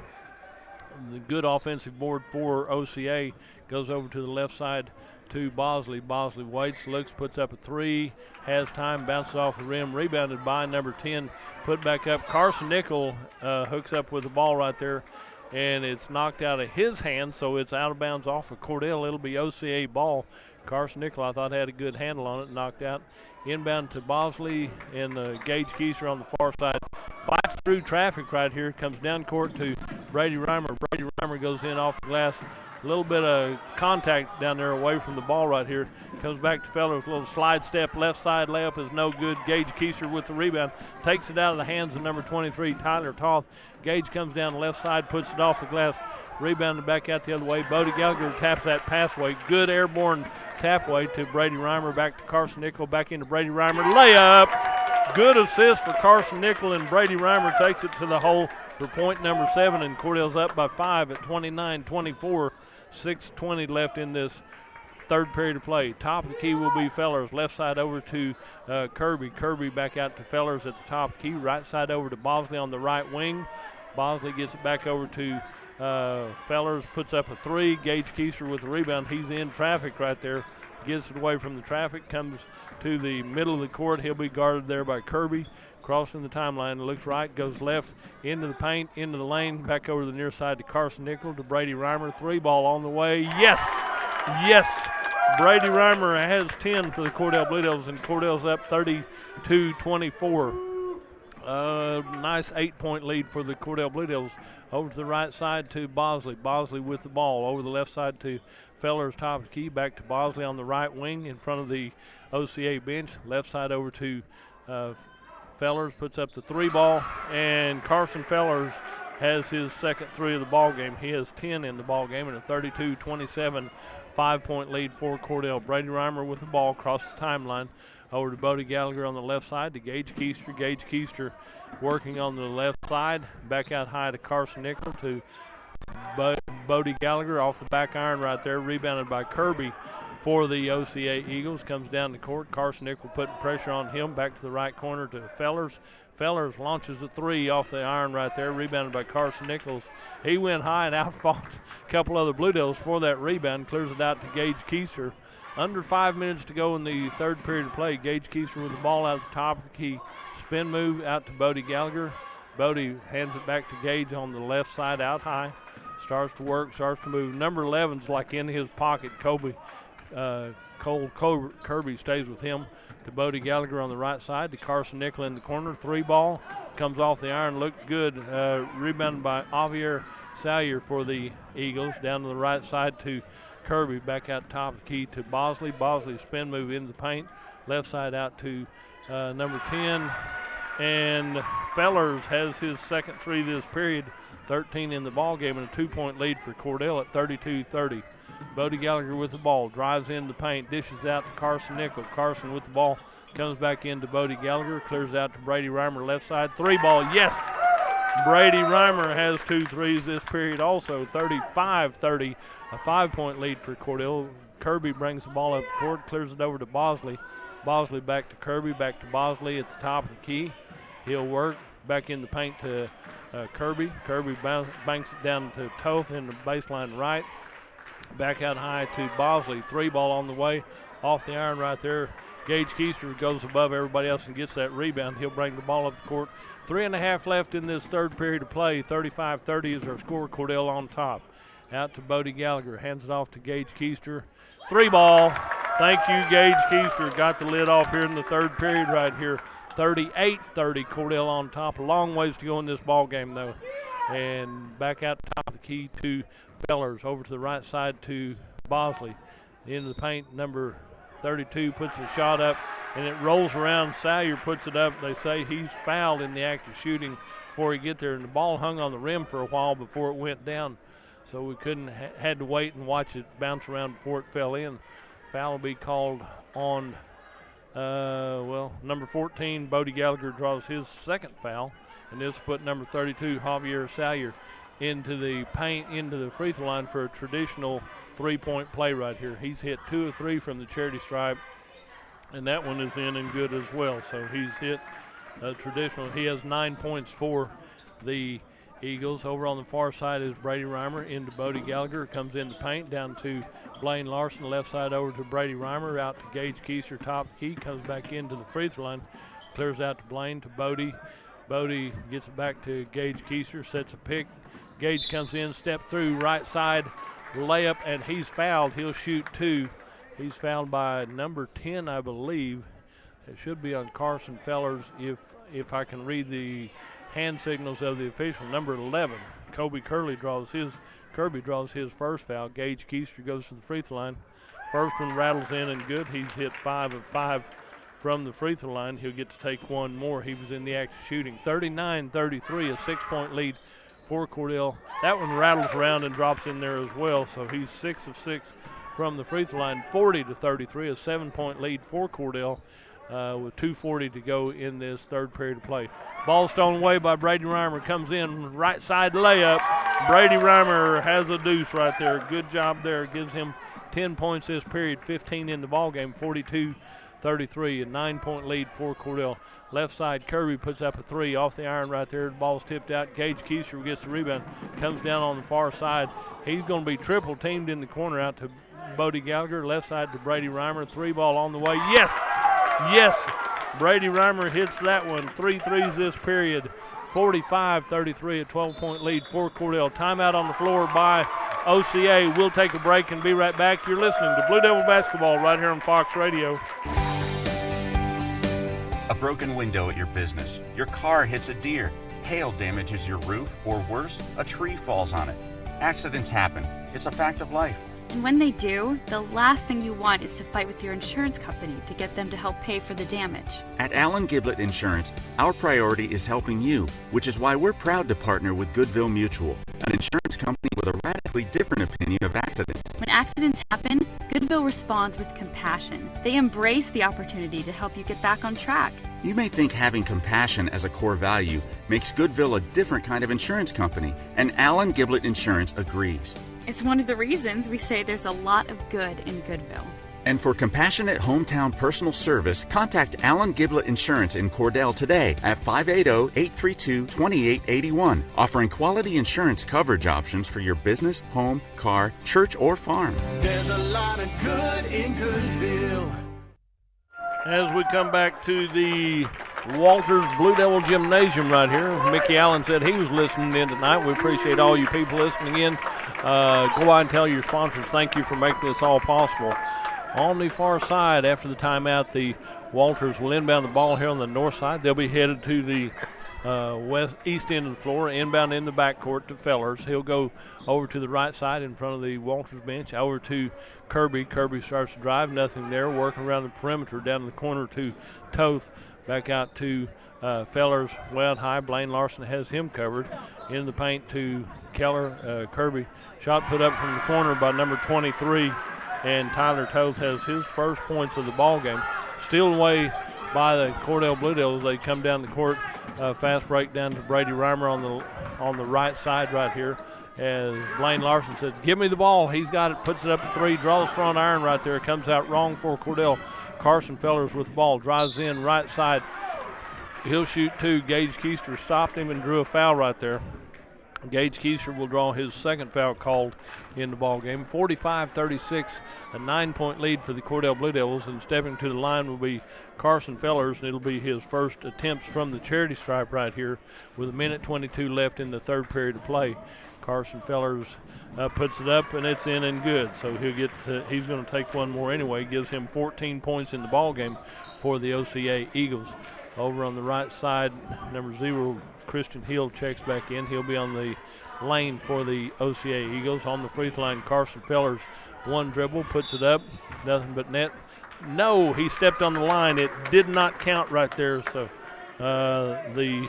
The good offensive board for OCA goes over to the left side to Bosley. Bosley waits, looks, puts up a three, has time, bounces off the rim, rebounded by number 10, put back up. Carson Nickel hooks up with the ball right there, and it's knocked out of his hand, so it's out of bounds off of Cordell. It'll be OCA ball. Carson Nickel, I thought, had a good handle on it, knocked out. Inbound to Bosley, and Gage Keister on the far side. Fights through traffic right here, comes down court to Brady Reimer. Brady Reimer goes in off the glass. A little bit of contact down there away from the ball right here. Comes back to Fellers, a little slide step, left side layup is no good. Gage Keister with the rebound, takes it out of the hands of number 23, Tyler Toth. Gage comes down the left side, puts it off the glass, rebounded back out the other way. Bodie Gallagher taps that passway. Good airborne tapway to Brady Reimer, back to Carson Nickel, back into Brady Reimer. Layup! Good assist for Carson Nickel, and Brady Reimer takes it to the hole for point number 7, and Cordell's up by 5 at 29-24. 6:20 left in this third period of play. Top of the key will be Fellers. Left side over to Kirby. Kirby back out to Fellers at the top of the key. Right side over to Bosley on the right wing. Bosley gets it back over to Fellers, puts up a three. Gage Keister with the rebound. He's in traffic right there. Gets it away from the traffic. Comes to the middle of the court. He'll be guarded there by Kirby. Crossing the timeline, looks right, goes left, into the paint, into the lane, back over to the near side to Carson Nickel, to Brady Reimer. Three ball on the way. Yes! Yes! Brady Reimer has 10 for the Cordell Blue Devils, and Cordell's up 32-24. Nice 8-point lead for the Cordell Blue Devils. Over to the right side to Bosley. Bosley with the ball. Over the left side to Fellers, top of the key. Back to Bosley on the right wing in front of the OCA bench. Left side over to Fellers, puts up the three ball, and Carson Fellers has his second three of the ball game. He has 10 in the ball game, and a 32-27 5-point lead for Cordell. Brady Reimer with the ball across the timeline over to Bodie Gallagher on the left side to Gage Keister. Gage Keister working on the left side, back out high to Carson Nickel, to Bodie Gallagher off the back iron right there, rebounded by Kirby for the OCA Eagles. Comes down the court. Carson Nickel putting pressure on him. Back to the right corner to Fellers. Fellers launches a three off the iron right there, rebounded by Carson Nichols. He went high and outfought a couple other Blue Devils for that rebound. Clears it out to Gage Keister. Under 5 minutes to go in the third period of play. Gage Keister with the ball out at the top of the key. Spin move out to Bodie Gallagher. Bodie hands it back to Gage on the left side out high. Starts to work, starts to move. Number 11's like in his pocket. Cole Kirby stays with him to Bodie Gallagher on the right side to Carson Nickel in the corner. Three ball comes off the iron, looked good. Rebounded by Javier Salyer for the Eagles. Down to the right side to Kirby, back out top of the key to Bosley. Bosley spin move into the paint. Left side out to number 10. And Fellers has his second three this period. 13 in the ball game, and a 2-point lead for Cordell at 32-30. Bodie Gallagher with the ball, drives in the paint, dishes out to Carson Nickel. Carson with the ball, comes back into Bodie Gallagher, clears out to Brady Reimer left side. Three ball, yes! Brady Reimer has 2 threes this period also. 35-30, a 5-point lead for Cordell. Kirby brings the ball up the court, clears it over to Bosley. Bosley back to Kirby, back to Bosley at the top of the key. He'll work back in the paint to Kirby. Kirby banks it down to Toth in the baseline right. Back out high to Bosley. Three ball on the way. Off the iron right there. Gage Keister goes above everybody else and gets that rebound. He'll bring the ball up the court. 3.5 left in this third period of play. 35-30 is our score. Cordell on top. Out to Bodie Gallagher. Hands it off to Gage Keister. Three ball. Thank you, Gage Keister. Got the lid off here in the third period right here. 38-30, Cordell on top. A long ways to go in this ball game, though. And back out top of the key to Fellers. Over to the right side to Bosley. Into the paint, number 32 puts a shot up, and it rolls around. Salyer puts it up. They say he's fouled in the act of shooting before he get there. And the ball hung on the rim for a while before it went down. So we had to wait and watch it bounce around before it fell in. Foul will be called on Number 14, Bodie Gallagher, draws his second foul, and this put number 32, Javier Salyer, into the paint, into the free throw line for a traditional three-point play right here. He's hit 2 of 3 from the charity stripe, and that one is in and good as well. So he's hit traditional. He has 9 points for the Eagles. Over on the far side is Brady Reimer into Bodie Gallagher. Comes in the paint down to Blaine Larson. Left side over to Brady Reimer. Out to Gage Keister, top key. Comes back into the free throw line. Clears out to Blaine to Bodie. Bodie gets it back to Gage Keister. Sets a pick. Gage comes in, step through, right side layup, and he's fouled. He'll shoot 2. He's fouled by number 10, I believe. It should be on Carson Fellers if I can read the hand signals of the official. Number 11, Kirby draws his first foul. Gage Keister goes to the free throw line. First one rattles in and good. He's hit 5 of 5 from the free throw line. He'll get to take one more. He was in the act of shooting. 39-33, a 6-point lead for Cordell. That one rattles around and drops in there as well, so he's 6 of 6 from the free throw line. 40-33, a 7-point lead for Cordell with 2:40 to go in this third period of play. Ball stolen away by Brady Reimer. Comes in, right side layup. Brady Reimer has a deuce right there. Good job there. Gives him 10 points this period, 15 in the ball game. 42-33, a 9-point lead for Cordell. Left side, Kirby puts up a 3 off the iron right there. The ball's tipped out. Gage Keister gets the rebound. Comes down on the far side. He's going to be triple teamed in the corner out to Bodie Gallagher. Left side to Brady Reimer. 3-ball on the way. Yes! Yes! Brady Reimer hits that one. 3 threes this period. 45-33, a 12-point lead for Cordell. Timeout on the floor by OCA. We'll take a break and be right back. You're listening to Blue Devil Basketball right here on Fox Radio. A broken window at your business. Your car hits a deer. Hail damages your roof, or worse, a tree falls on it. Accidents happen. It's a fact of life. And when they do, the last thing you want is to fight with your insurance company to get them to help pay for the damage. At Allen Giblett Insurance, our priority is helping you, which is why we're proud to partner with Goodville Mutual, an insurance company with a radically different opinion of accidents. When accidents happen, Goodville responds with compassion. They embrace the opportunity to help you get back on track. You may think having compassion as a core value makes Goodville a different kind of insurance company, and Allen Giblett Insurance agrees. It's one of the reasons we say there's a lot of good in Goodville. And for compassionate hometown personal service, contact Allen Giblett Insurance in Cordell today at 580-832-2881, offering quality insurance coverage options for your business, home, car, church, or farm. There's a lot of good in Goodville. As we come back to the Walters Blue Devil Gymnasium right here, Mickey Allen said he was listening in tonight. We appreciate all you people listening in. Go out and tell your sponsors thank you for making this all possible. On the far side, after the timeout, the Walters will inbound the ball here on the north side. They'll be headed to the east end of the floor, inbound in the backcourt to Fellers. He'll go over to the right side in front of the Walters bench, over to Kirby. Kirby starts to drive, nothing there, working around the perimeter, down in the corner to Toth, back out to Fellers, way out high. Blaine Larson has him covered. In the paint to Keller, Kirby. Shot put up from the corner by number 23, and Tyler Toth has his first points of the ball game. Steal away by the Cordell Blue Devils. They come down the court, fast break down to Brady Reimer on the right side right here. As Blaine Larson says, give me the ball. He's got it, puts it up a 3, draws front iron right there. Comes out wrong for Cordell. Carson Fellers with the ball, drives in right side. He'll shoot 2. Gage Keister stopped him and drew a foul right there. Gage Keister will draw his second foul called in the ball game. 45-36, a 9-point lead for the Cordell Blue Devils, and stepping to the line will be Carson Fellers, and it'll be his first attempts from the charity stripe right here with 1:22 left in the third period of play. Carson Fellers puts it up, and it's in and good. So he's going to take one more anyway. Gives him 14 points in the ball game for the OCA Eagles. Over on the right side, number 0, Christian Hill checks back in. He'll be on the lane for the OCA Eagles. On the free throw line, Carson Fellers, one dribble, puts it up, nothing but net. No, he stepped on the line. It did not count right there. So the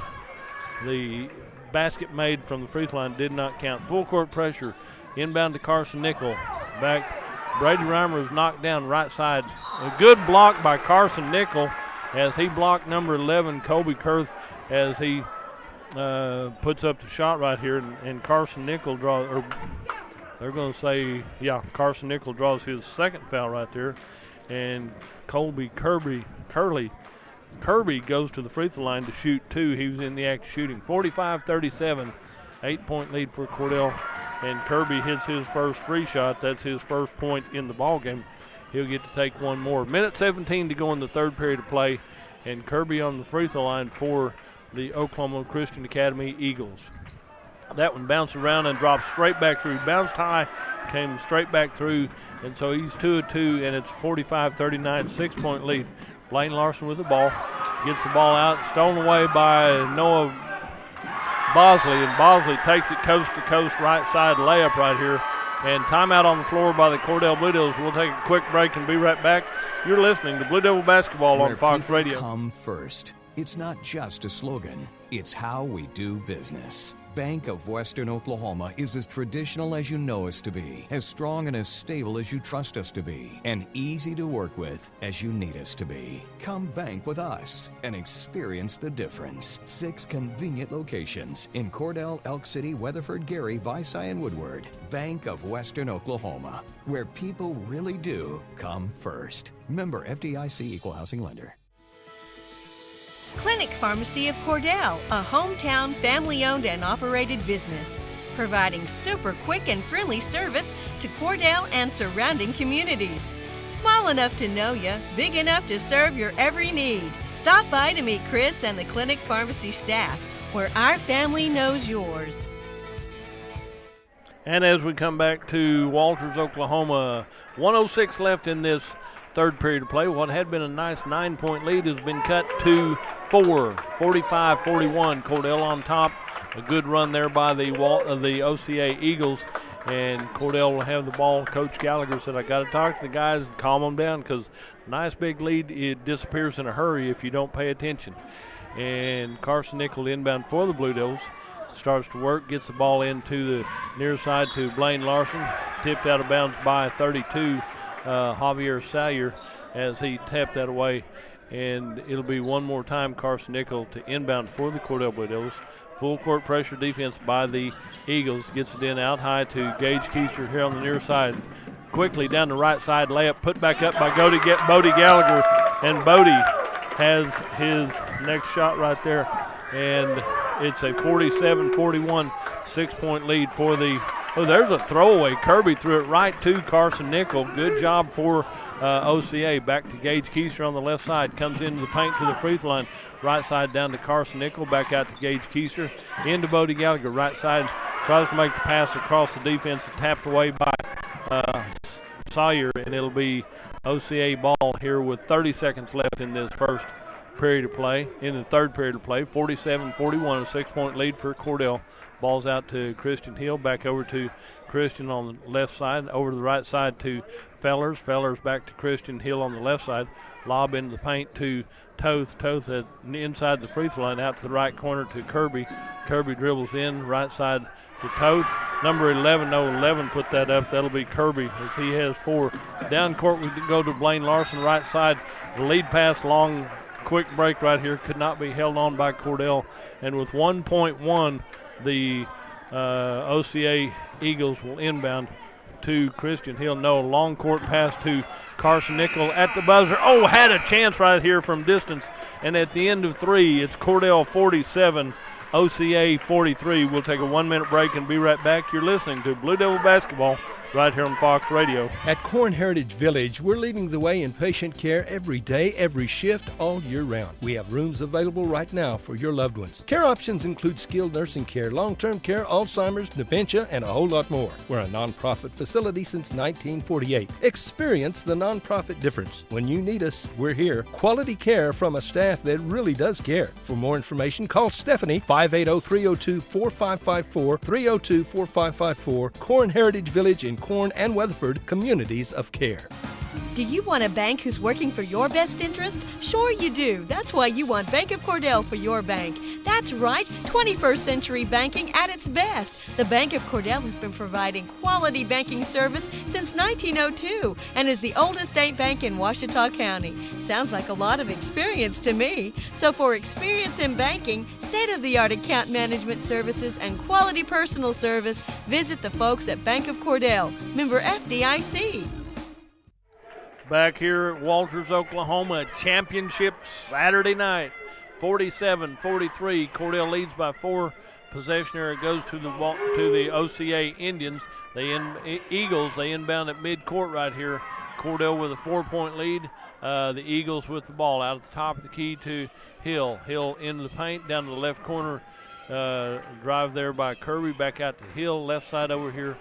basket made from the free throw line did not count. Full court pressure, inbound to Carson Nickel. Back Brady Reimer is knocked down right side. A good block by Carson Nickel as he blocked number 11, Colby Kurth, as he puts up the shot right here. And Carson Nickel draws, or they're going to say, yeah, Carson Nickel draws his second foul right there. And Colby Kirby goes to the free throw line to shoot two. He was in the act shooting. 45-37, 8-point lead for Cordell. And Kirby hits his first free shot. That's his first point in the ball game. He'll get to take one more. Minute 17 to go in the third period of play. And Kirby on the free throw line for the Oklahoma Christian Academy Eagles. That one bounced around and dropped straight back through. Bounced high, came straight back through. And so he's 2 of 2, and it's 45-39, 6-point lead. Blaine Larson with the ball. Gets the ball out, stolen away by Noah Bosley, and Bosley takes it coast to coast, right side layup right here. And timeout on the floor by the Cordell Blue Devils. We'll take a quick break and be right back. You're listening to Blue Devil Basketball on Fox Radio. Come first. It's not just a slogan, it's how we do business. Bank of Western Oklahoma is as traditional as you know us to be, as strong and as stable as you trust us to be, and easy to work with as you need us to be. Come bank with us and experience the difference. 6 convenient locations in Cordell, Elk City, Weatherford, Gary, Visay, and Woodward. Bank of Western Oklahoma, where people really do come first. Member FDIC Equal Housing Lender. Clinic Pharmacy of Cordell, a hometown family-owned and operated business, providing super quick and friendly service to Cordell and surrounding communities. Small enough to know you, big enough to serve your every need. Stop by to meet Chris and the Clinic Pharmacy staff, where our family knows yours. And as we come back to Walters, Oklahoma, 1:06 left in this third period of play. What had been a nice 9-point lead has been cut to 4, 45-41. Cordell on top. A good run there by the OCA Eagles. And Cordell will have the ball. Coach Gallagher said, I got to talk to the guys and calm them down, because nice big lead, it disappears in a hurry if you don't pay attention. And Carson Nickel inbound for the Blue Devils. Starts to work, gets the ball into the near side to Blaine Larson. Tipped out of bounds by 32. Javier Salyer, as he tapped that away, and it'll be one more time Carson Nickel to inbound for the Cordell Blue Devils. Full court pressure defense by the Eagles. Gets it in out high to Gage Keister here on the near side. Quickly down the right side, layup put back up by Bodie Gallagher, and Bodie has his next shot right there, and it's a 47-41 6-point lead for the there's a throwaway. Kirby threw it right to Carson Nickel. Good job for OCA. Back to Gage Keister on the left side. Comes into the paint to the free throw line. Right side down to Carson Nickel. Back out to Gage Keister. Into Bodie Gallagher. Right side tries to make the pass across the defense. Tapped away by Sawyer, and it'll be OCA ball here with 30 seconds left in this first period of play. In the third period of play, 47-41, a 6-point lead for Cordell. Ball's out to Christian Hill, back over to Christian on the left side, over to the right side to Fellers. Fellers back to Christian Hill on the left side. Lob into the paint to Toth. Toth inside the free throw line, out to the right corner to Kirby. Kirby dribbles in, right side to Toth. Number 11 put that up. That'll be Kirby, as he has 4. Down court we go to Blaine Larson, right side. The lead pass, long, quick break right here. Could not be held on by Cordell. And with 1.1, the OCA Eagles will inbound to Christian Hill. No, long court pass to Carson Nickel at the buzzer. Oh, had a chance right here from distance. And at the end of 3, it's Cordell 47, OCA 43. We'll take a 1-minute break and be right back. You're listening to Blue Devil Basketball right here on Fox Radio. At Corn Heritage Village, we're leading the way in patient care every day, every shift, all year round. We have rooms available right now for your loved ones. Care options include skilled nursing care, long-term care, Alzheimer's, dementia, and a whole lot more. We're a nonprofit facility since 1948. Experience the nonprofit difference. When you need us, we're here. Quality care from a staff that really does care. For more information, call Stephanie, 580-302-4554, 302-4554, Corn Heritage Village in Corn and Weatherford, communities of care. Do you want a bank who's working for your best interest? Sure you do. That's why you want Bank of Cordell for your bank. That's right, 21st century banking at its best. The Bank of Cordell has been providing quality banking service since 1902 and is the oldest state bank in Ouachita County. Sounds like a lot of experience to me. So for experience in banking, state-of-the-art account management services, and quality personal service, visit the folks at Bank of Cordell. Member FDIC. Back here at Walters, Oklahoma, championship Saturday night, 47-43. Cordell leads by 4. Possession area goes to the OCA Indians. Eagles, they inbound at midcourt right here. Cordell with a 4-point lead. The Eagles with the ball out at the top of the key to Hill. Hill into the paint, down to the left corner. Drive there by Kirby, back out to Hill. Left side over here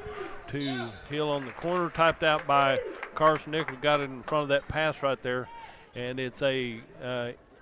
to Hill on the corner. Typed out by Carson Nichols. Got it in front of that pass right there. And it's a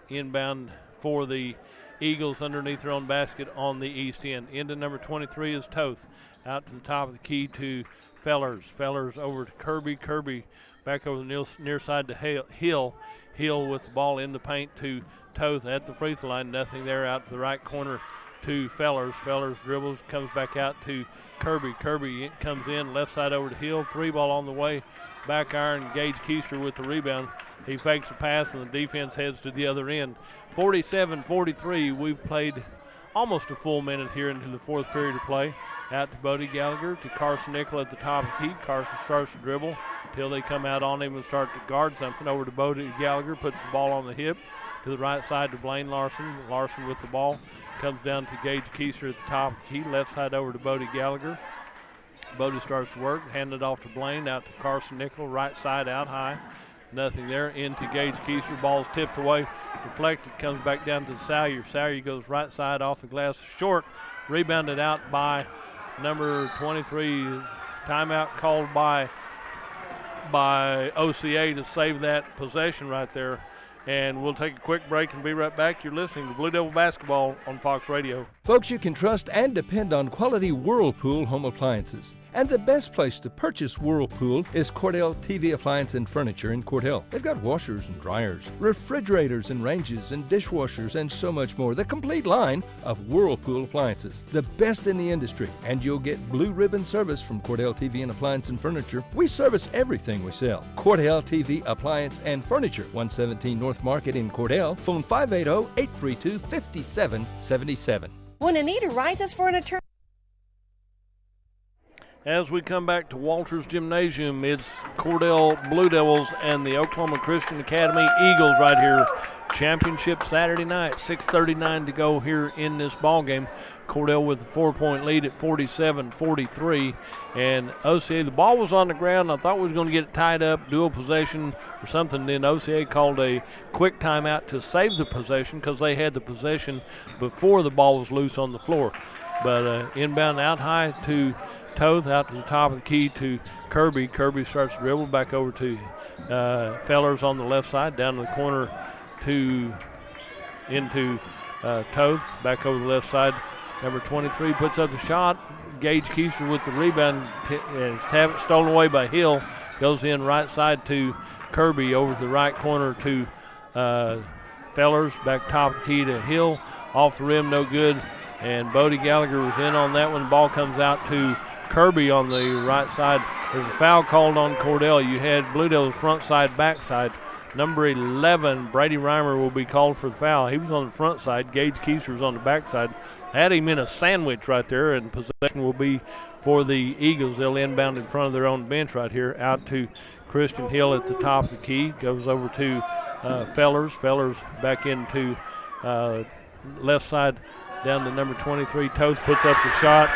inbound for the Eagles underneath their own basket on the east end. Into number 23 is Toth. Out to the top of the key to Fellers. Fellers over to Kirby. Kirby back over the near side to Hill. Hill with the ball in the paint to Toth at the free throw line. Nothing there. Out to the right corner to Fellers. Fellers dribbles, comes back out to Kirby. Kirby comes in, left side over to Hill. 3-ball on the way. Back iron, Gage Keister with the rebound. He fakes a pass and the defense heads to the other end. 47-43. We've played almost a full minute here into the fourth period of play. Out to Bodie Gallagher to Carson Nickel at the top of the key. Carson starts to dribble till they come out on him and start to guard something. Over to Bodie Gallagher, puts the ball on the hip. To the right side to Blaine Larson. Larson with the ball. Comes down to Gage Keister at the top of the key. Left side over to Bodie Gallagher. Bodie starts to work. Hand it off to Blaine. Out to Carson Nickel. Right side out high. Nothing there. Into Gage Keister. Ball's tipped away. Deflected. Comes back down to Salyer. Salyer goes right side off the glass. Short. Rebounded out by number 23. Timeout called by OCA to save that possession right there. And we'll take a quick break and be right back. You're listening to Blue Devil Basketball on Fox Radio. Folks, you can trust and depend on quality Whirlpool home appliances. And the best place to purchase Whirlpool is Cordell TV Appliance and Furniture in Cordell. They've got washers and dryers, refrigerators and ranges and dishwashers and so much more. The complete line of Whirlpool appliances. The best in the industry. And you'll get blue ribbon service from Cordell TV and Appliance and Furniture. We service everything we sell. Cordell TV Appliance and Furniture, 117 North Market in Cordell. Phone 580-832-5777. When Anita rises for an attorney. As we come back to Walters Gymnasium, it's Cordell Blue Devils and the Oklahoma Christian Academy Eagles right here. Championship Saturday night, 6:39 to go here in this ball game. Cordell with a 4-point lead at 47-43. And OCA, the ball was on the ground. I thought we was going to get it tied up, dual possession or something. Then OCA called a quick timeout to save the possession because they had the possession before the ball was loose on the floor. But inbound out high to Toth, out to the top of the key to Kirby. Kirby starts to dribble back over to Fellers on the left side, down to the corner into Toth, back over the left side. Number 23 puts up the shot. Gage Keister with the rebound. It's stolen away by Hill. Goes in right side to Kirby, over to the right corner to Fellers, back top of the key to Hill. Off the rim, no good. And Bodie Gallagher was in on that one. Ball comes out to Kirby on the right side. There's a foul called on Cordell. You had Blue Devils front side, back side. Number 11, Brady Reimer, will be called for the foul. He was on the front side. Gage Keister was on the back side. Had him in a sandwich right there, and possession will be for the Eagles. They'll inbound in front of their own bench right here. Out to Christian Hill at the top of the key. Goes over to Fellers. Fellers back into left side down to number 23. Toth puts up the shot.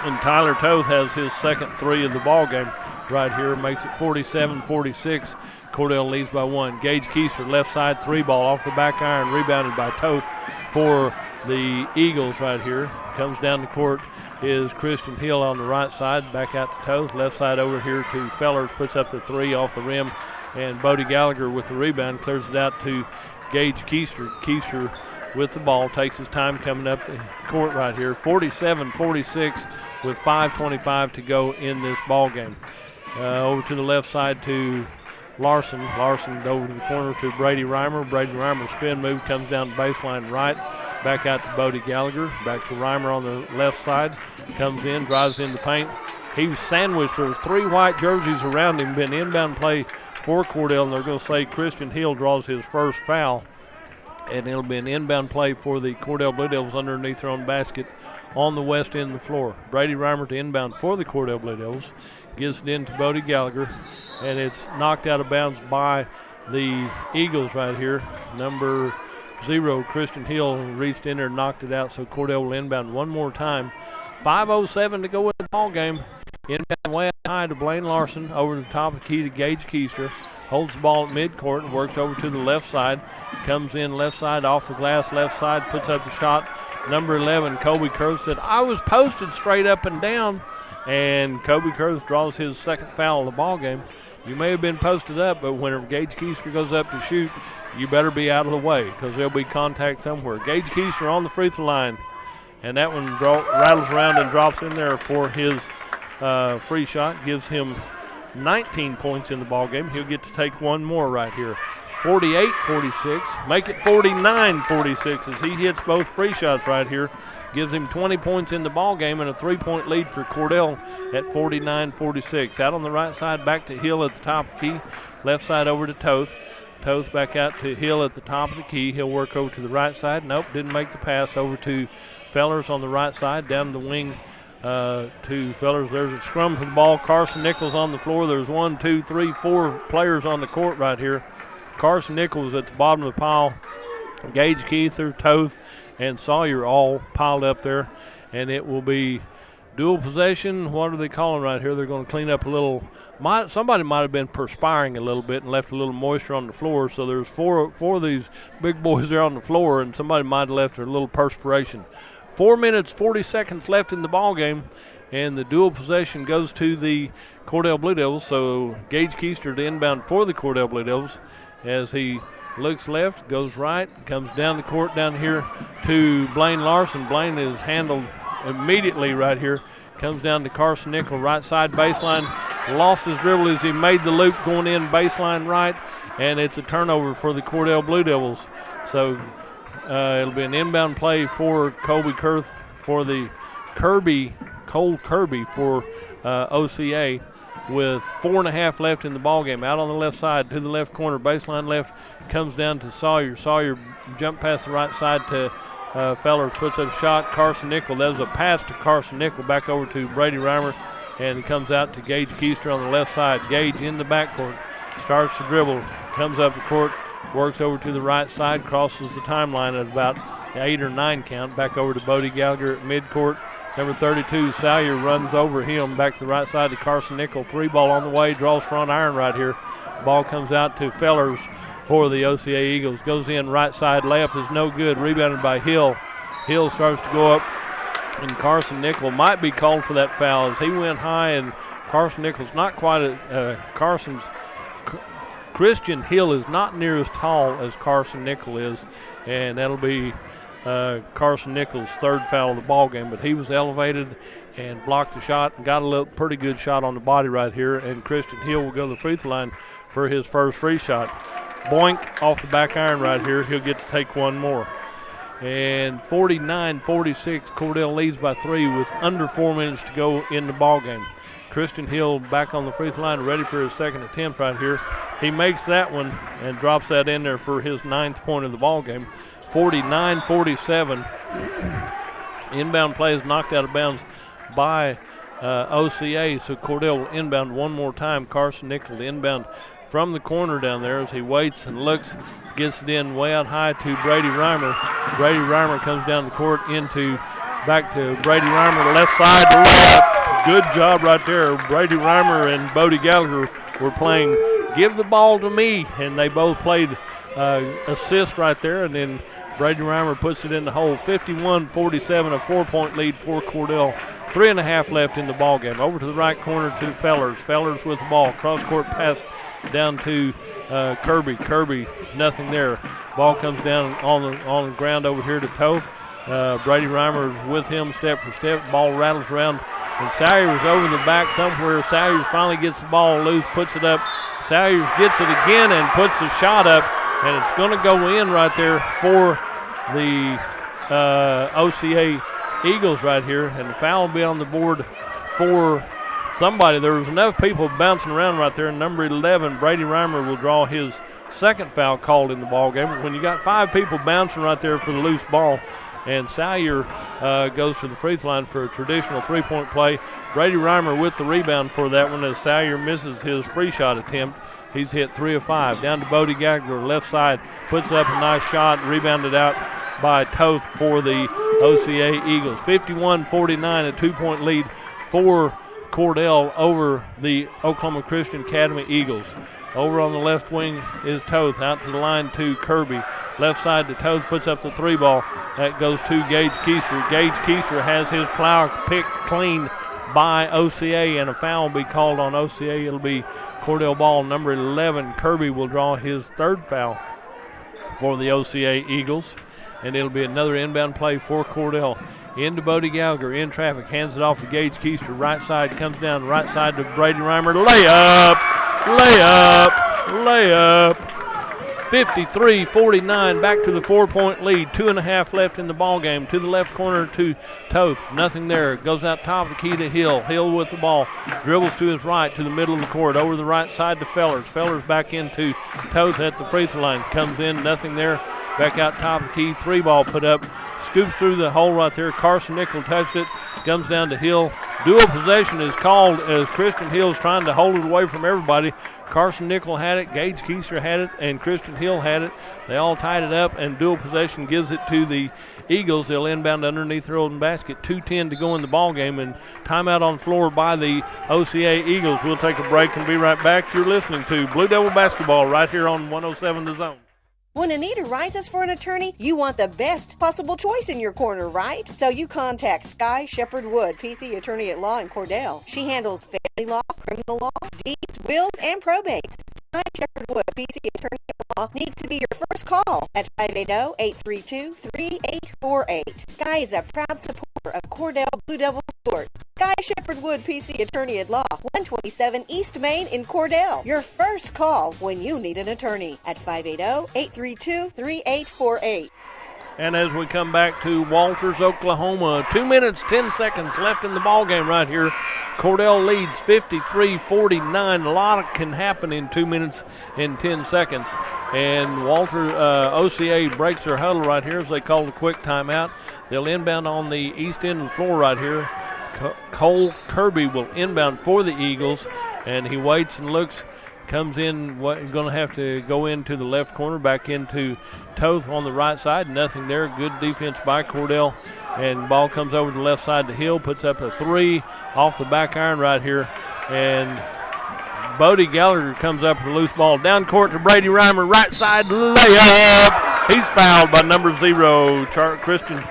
And Tyler Toth has his second three of the ball game right here. Makes it 47-46. Cordell leads by 1. Gage Keister, left side, 3-ball off the back iron, rebounded by Toth for the Eagles right here. Comes down the court is Christian Hill on the right side, back out to Toth. Left side over here to Fellers, puts up the 3 off the rim. And Bodie Gallagher with the rebound clears it out to Gage Keister. Keister with the ball, takes his time coming up the court right here. 47-46 with 5:25 to go in this ball game. Over to the left side to Larson. Larson over to the corner to Brady Reimer. Brady Reimer spin move, comes down the baseline right. Back out to Bodie Gallagher. Back to Reimer on the left side. Comes in, drives in the paint. He was sandwiched. There was 3 white jerseys around him. Been inbound play for Cordell, and they're going to say Christian Hill draws his first foul. And it'll be an inbound play for the Cordell Blue Devils underneath their own basket on the west end of the floor. Brady Reimer to inbound for the Cordell Blue Devils. Gives it in to Bodie Gallagher, and it's knocked out of bounds by the Eagles right here. Number 0, Christian Hill, reached in there and knocked it out, so Cordell will inbound one more time. 5:07 to go in the ball game. Inbound way high to Blaine Larson, over the top of the key to Gage Keister. Holds the ball at midcourt and works over to the left side. Comes in left side, off the glass, left side, puts up the shot. Number 11, Kobe Kurth, said, I was posted straight up and down. And Kobe Kurth draws his second foul of the ball game. You may have been posted up, but whenever Gage Keister goes up to shoot, you better be out of the way because there'll be contact somewhere. Gage Keister on the free throw line, and that one rattles around and drops in there for his free shot. Gives him 19 points in the ball game. He'll get to take one more right here. 48-46. Make it 49-46 as he hits both free shots right here. Gives him 20 points in the ball game and a 3-point lead for Cordell at 49-46. Out on the right side, back to Hill at the top of the key. Left side over to Toth. Toth back out to Hill at the top of the key. He'll work over to the right side. Nope, didn't make the pass. Over to Fellers on the right side. Down the wing to Fellers. There's a scrum for the ball. Carson Nichols on the floor. There's 1, 2, 3, 4 players on the court right here. Carson Nichols at the bottom of the pile. Gage Keister, Toth, and Sawyer all piled up there, and it will be dual possession. What are they calling right here? They're going to clean up a little. Somebody might have been perspiring a little bit and left a little moisture on the floor, so there's four of these big boys there on the floor, and somebody might have left a little perspiration. 4 minutes, 40 seconds left in the ball game, and the dual possession goes to the Cordell Blue Devils, so Gage Keister to inbound for the Cordell Blue Devils as he looks left, goes right, comes down the court down here to Blaine Larson. Blaine is handled immediately right here. Comes down to Carson Nichols, right side baseline. Lost his dribble as he made the loop going in baseline right, and it's a turnover for the Cordell Blue Devils. So it'll be an inbound play for Colby Kurth for the Cole Kirby for OCA. With 4.5 left in the ball game. Out on the left side to the left corner, baseline left, comes down to Sawyer. Sawyer jumped past the right side to Feller, puts up a shot. Carson Nichols, that was a pass to Carson Nichols, back over to Brady Reimer, and it comes out to Gage Keister on the left side. Gage in the backcourt, starts to dribble, comes up the court, works over to the right side, crosses the timeline at about 8 or 9 count, back over to Bodie Gallagher at midcourt. Number 32, Sawyer runs over him back to the right side to Carson Nichols. 3 ball on the way, draws front iron right here. Ball comes out to Fellers for the OCA Eagles. Goes in right side, layup is no good. Rebounded by Hill. Hill starts to go up, and Carson Nichols might be called for that foul as he went high, and Carson Nichols not quite Christian Hill is not near as tall as Carson Nichols is, and that'll be Carson Nichols' 3rd foul of the ball game, but he was elevated and blocked the shot and got a pretty good shot on the body right here, and Christian Hill will go to the free throw line for his first free shot. Boink off the back iron right here. He'll get to take one more. And 49-46, Cordell leads by 3 with under 4 minutes to go in the ball game. Christian Hill back on the free throw line, ready for his second attempt right here. He makes that one and drops that in there for his 9th point of the ball game. 49-47. Inbound play is knocked out of bounds by OCA, so Cordell will inbound one more time. Carson Nichols inbound from the corner down there as he waits and looks, gets it in way out high to Brady Reimer. Brady Reimer comes down the court back to Brady Reimer, left side layup. Good job right there. Brady Reimer and Bodie Gallagher were playing give the ball to me, and they both played assist right there, and then Brady Reimer puts it in the hole. 51-47, a 4-point lead for Cordell. 3.5 left in the ball game. Over to the right corner to Fellers. Fellers with the ball. Cross-court pass down to Kirby. Kirby, nothing there. Ball comes down on the ground over here to Toth. Brady Reimer is with him step for step. Ball rattles around And Salyers over the back somewhere. Salyers finally gets the ball loose, puts it up. Salyers gets it again and puts the shot up, and it's going to go in right there for the OCA Eagles right here, and the foul will be on the board for somebody. There was enough people bouncing around right there, and number 11, Brady Reimer, will draw his second foul called in the ball game. When you got 5 people bouncing right there for the loose ball, and Salyer goes to the free throw line for a traditional three-point play. Brady Reimer with the rebound for that one as Salyer misses his free shot attempt. He's hit 3 of 5. Down to Bodie Gallagher, left side, puts up a nice shot, rebounded out by Toth for the OCA Eagles. 51-49, a 2-point lead for Cordell over the Oklahoma Christian Academy Eagles. Over on the left wing is Toth, out to the line to Kirby. Left side to Toth, puts up the 3 ball. That goes to Gage Keister. Gage Keister has his plow picked clean by OCA, and a foul will be called on OCA. It'll be Cordell ball number 11. Kirby will draw his 3rd foul for the OCA Eagles, and it'll be another inbound play for Cordell. Into Bodie Gallagher, in traffic, hands it off to Gage Keister. Right side, comes down the right side to Brady Reimer. Layup! 53-49, back to the 4-point lead. 2.5 left in the ball game. To the left corner to Toth. Nothing there. Goes out top of the key to Hill. Hill with the ball. Dribbles to his right to the middle of the court. Over the right side to Fellers. Fellers back into Toth at the free throw line. Comes in. Nothing there. Back out top of the key. 3 ball put up. Scoops through the hole right there. Carson Nickel touched it. Comes down to Hill. Dual possession is called as Christian Hill's trying to hold it away from everybody. Carson Nickel had it, Gage Keister had it, and Christian Hill had it. They all tied it up, and dual possession gives it to the Eagles. They'll inbound underneath their own basket. 2:10 to go in the ball game, and timeout on the floor by the OCA Eagles. We'll take a break and be right back. You're listening to Blue Devil Basketball right here on 107 The Zone. When a need arises for an attorney, you want the best possible choice in your corner, right? So you contact Sky Shepherd Wood, PC Attorney at Law in Cordell. She handles family law, criminal law, deeds, wills, and probates. Sky Shepherd Wood, PC Attorney at Law, needs to be your first call at 580-832-3848. Sky is a proud supporter of Cordell Blue Devil Sports. Sky Shepherd Wood, PC Attorney at Law, 127 East Main in Cordell. Your first call when you need an attorney at 580-832-3848. And as we come back to Walters, Oklahoma, 2 minutes, 10 seconds left in the ball game right here. Cordell leads 53-49. A lot can happen in 2 minutes and 10 seconds. And Walter, OCA breaks their huddle right here as they call the quick timeout. They'll inbound on the east end of the floor right here. Cole Kirby will inbound for the Eagles, and he waits and looks. Comes in, going to have to go into the left corner, back into Toth on the right side. Nothing there. Good defense by Cordell. And ball comes over to the left side to Hill, puts up a 3 off the back iron right here. And Bodie Gallagher comes up with a loose ball. Down court to Brady Reimer, right side layup. He's fouled by number 0. Christian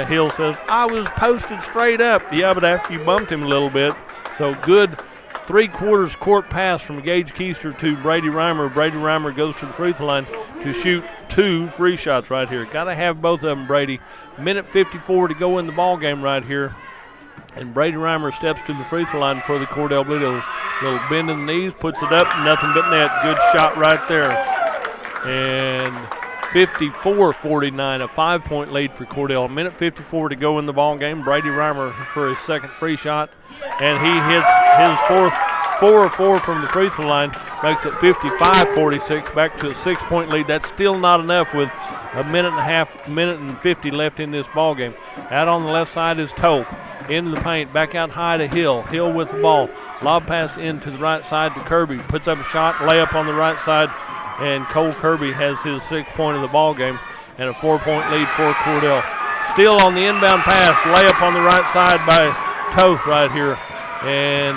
Hill says, I was posted straight up. Yeah, but after you bumped him a little bit. So good 3/4 court pass from Gage Keister to Brady Reimer. Brady Reimer goes to the free throw line to shoot 2 free shots right here. Got to have both of them, Brady. Minute 54 to go in the ball game right here. And Brady Reimer steps to the free throw line for the Cordell Blue Devils. Little bend in the knees, puts it up, nothing but net. Good shot right there. And 54-49, a 5-point lead for Cordell. A minute 54 to go in the ball game. Brady Reimer for his second free shot, and he hits his 4 of 4 from the free throw line, makes it 55-46, back to a 6-point lead. That's still not enough with a minute and 50 left in this ball game. Out on the left side is Toth. Into the paint, back out high to Hill. Hill with the ball. Lob pass into the right side to Kirby. Puts up a shot, layup on the right side, and Cole Kirby has his 6th point of the ball game and a 4-point lead for Cordell. Still on the inbound pass, layup on the right side by Toth right here. And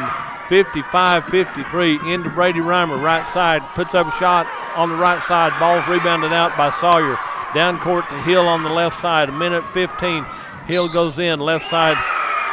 55-53 into Brady Reimer, right side, puts up a shot on the right side. Ball's rebounded out by Sawyer. Down court to Hill on the left side, a minute 15. Hill goes in, left side,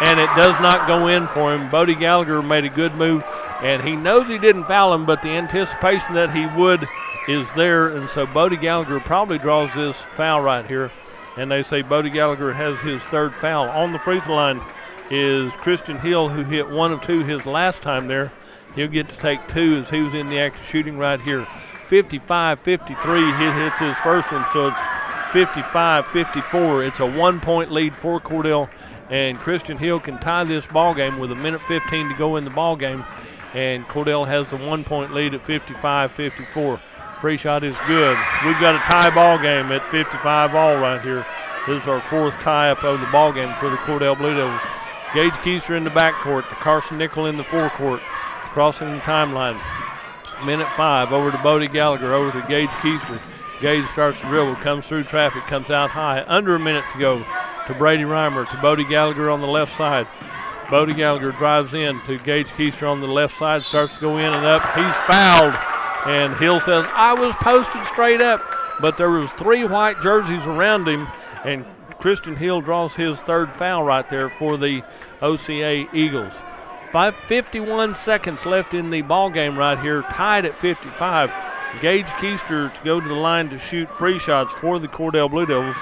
and it does not go in for him. Bodie Gallagher made a good move, and he knows he didn't foul him, but the anticipation that he would is there, and so Bodie Gallagher probably draws this foul right here. And they say Bodie Gallagher has his 3rd foul. On the free throw line is Christian Hill, who hit 1 of 2 his last time there. He'll get to take 2 as he was in the act of shooting right here. 55-53, he hits his first one, so it's 55-54. It's a 1-point lead for Cordell, and Christian Hill can tie this ball game with 1:15 to go in the ball game, and Cordell has the 1-point lead at 55-54. Free shot is good. We've got a tie ball game at 55 all right here. This is our 4th tie-up of the ball game for the Cordell Blue Devils. Gage Keister in the backcourt, to Carson Nickel in the forecourt, crossing the timeline. Minute 5, over to Bodie Gallagher, over to Gage Keister. Gage starts to dribble, comes through traffic, comes out high. Under a minute to go to Brady Reimer, to Bodie Gallagher on the left side. Bodie Gallagher drives in to Gage Keister on the left side, starts to go in and up. He's fouled, and Hill says, I was posted straight up, but there was 3 white jerseys around him, and Christian Hill draws his 3rd foul right there for the OCA Eagles. 51 seconds left in the ball game right here, tied at 55. Gage Keister to go to the line to shoot free shots for the Cordell Blue Devils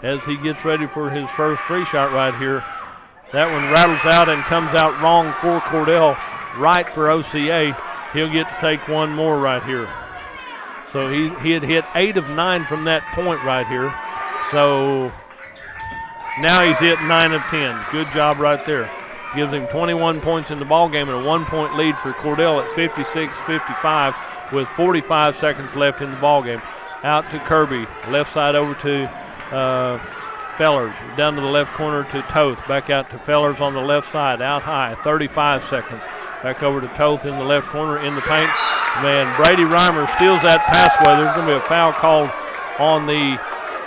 as he gets ready for his first free shot right here. That one rattles out and comes out wrong for Cordell, right for OCA. He'll get to take one more right here. So he had hit 8 of 9 from that point right here. So now he's hit 9 of 10. Good job right there. Gives him 21 points in the ball game and a 1-point lead for Cordell at 56-55 with 45 seconds left in the ball game. Out to Kirby, left side over to Fellers, down to the left corner to Toth, back out to Fellers on the left side, out high, 35 seconds. Back over to Toth in the left corner in the paint. Man, Brady Reimer steals that passaway. There's going to be a foul called on the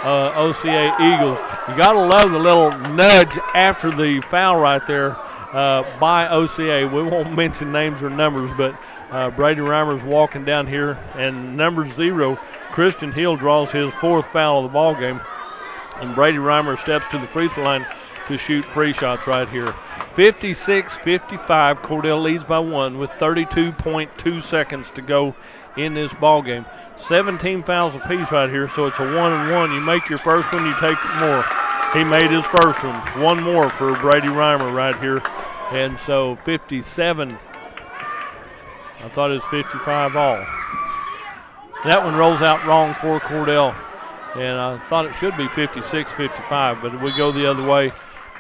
OCA Eagles. You got to love the little nudge after the foul right there by OCA. We won't mention names or numbers, but Brady Reimer's walking down here, and number 0, Christian Hill, draws his 4th foul of the ball game, and Brady Reimer steps to the free throw line to shoot free shots right here. 56-55, Cordell leads by 1 with 32.2 seconds to go in this ball game. 17 fouls apiece right here, so it's a 1-and-1. You make your first one, you take more. He made his first one. One more for Brady Reimer right here. And so 57. I thought it was 55 all. That one rolls out wrong for Cordell. And I thought it should be 56-55, but we go the other way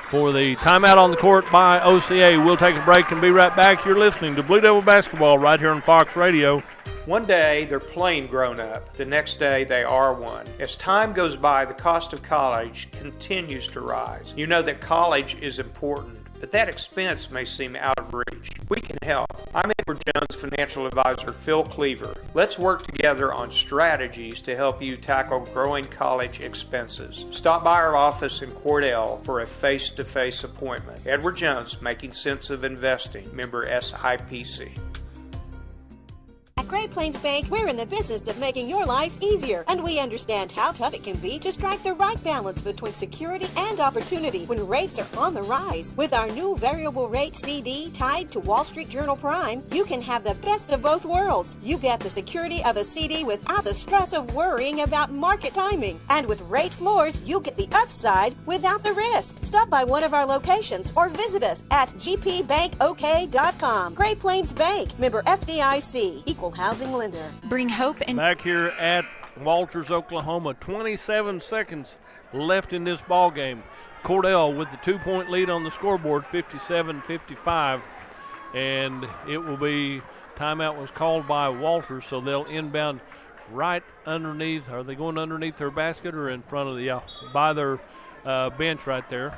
for the timeout on the court by OCA. We'll take a break and be right back. You're listening to Blue Devil Basketball right here on Fox Radio. One day, they're plain grown up. The next day, they are one. As time goes by, the cost of college continues to rise. You know that college is important, but that expense may seem out of reach. We can help. I'm Edward Jones financial advisor Phil Cleaver. Let's work together on strategies to help you tackle growing college expenses. Stop by our office in Cordell for a face-to-face appointment. Edward Jones, Making Sense of Investing, member SIPC. At Great Plains Bank, we're in the business of making your life easier, and we understand how tough it can be to strike the right balance between security and opportunity when rates are on the rise. With our new variable rate CD tied to Wall Street Journal Prime, you can have the best of both worlds. You get the security of a CD without the stress of worrying about market timing. And with rate floors, you get the upside without the risk. Stop by one of our locations or visit us at gpbankok.com. Great Plains Bank, member FDIC, equal housing lender. Bring hope and back here at Walters, Oklahoma. 27 seconds left in this ball game. Cordell with the 2-point lead on the scoreboard, 57-55, and it will be timeout was called by Walters, so they'll inbound right underneath. Are they going underneath their basket or in front of the by their bench right there?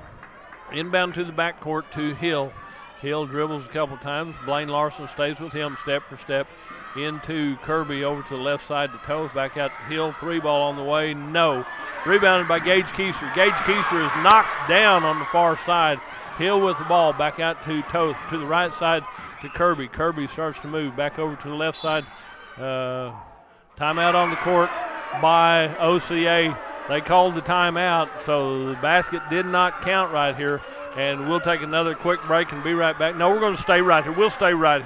Inbound to the backcourt to Hill. Hill dribbles a couple times. Blaine Larson stays with him step for step. Into Kirby, over to the left side to Toth, back out to Hill, 3-ball on the way, no. Rebounded by Gage Keister. Gage Keister is knocked down on the far side. Hill with the ball, back out to Toth, to the right side to Kirby. Kirby starts to move, back over to the left side. Timeout on the court by OCA. They called the timeout, so the basket did not count right here. And we'll take another quick break and be right back. No, we're going to stay right here. We'll stay right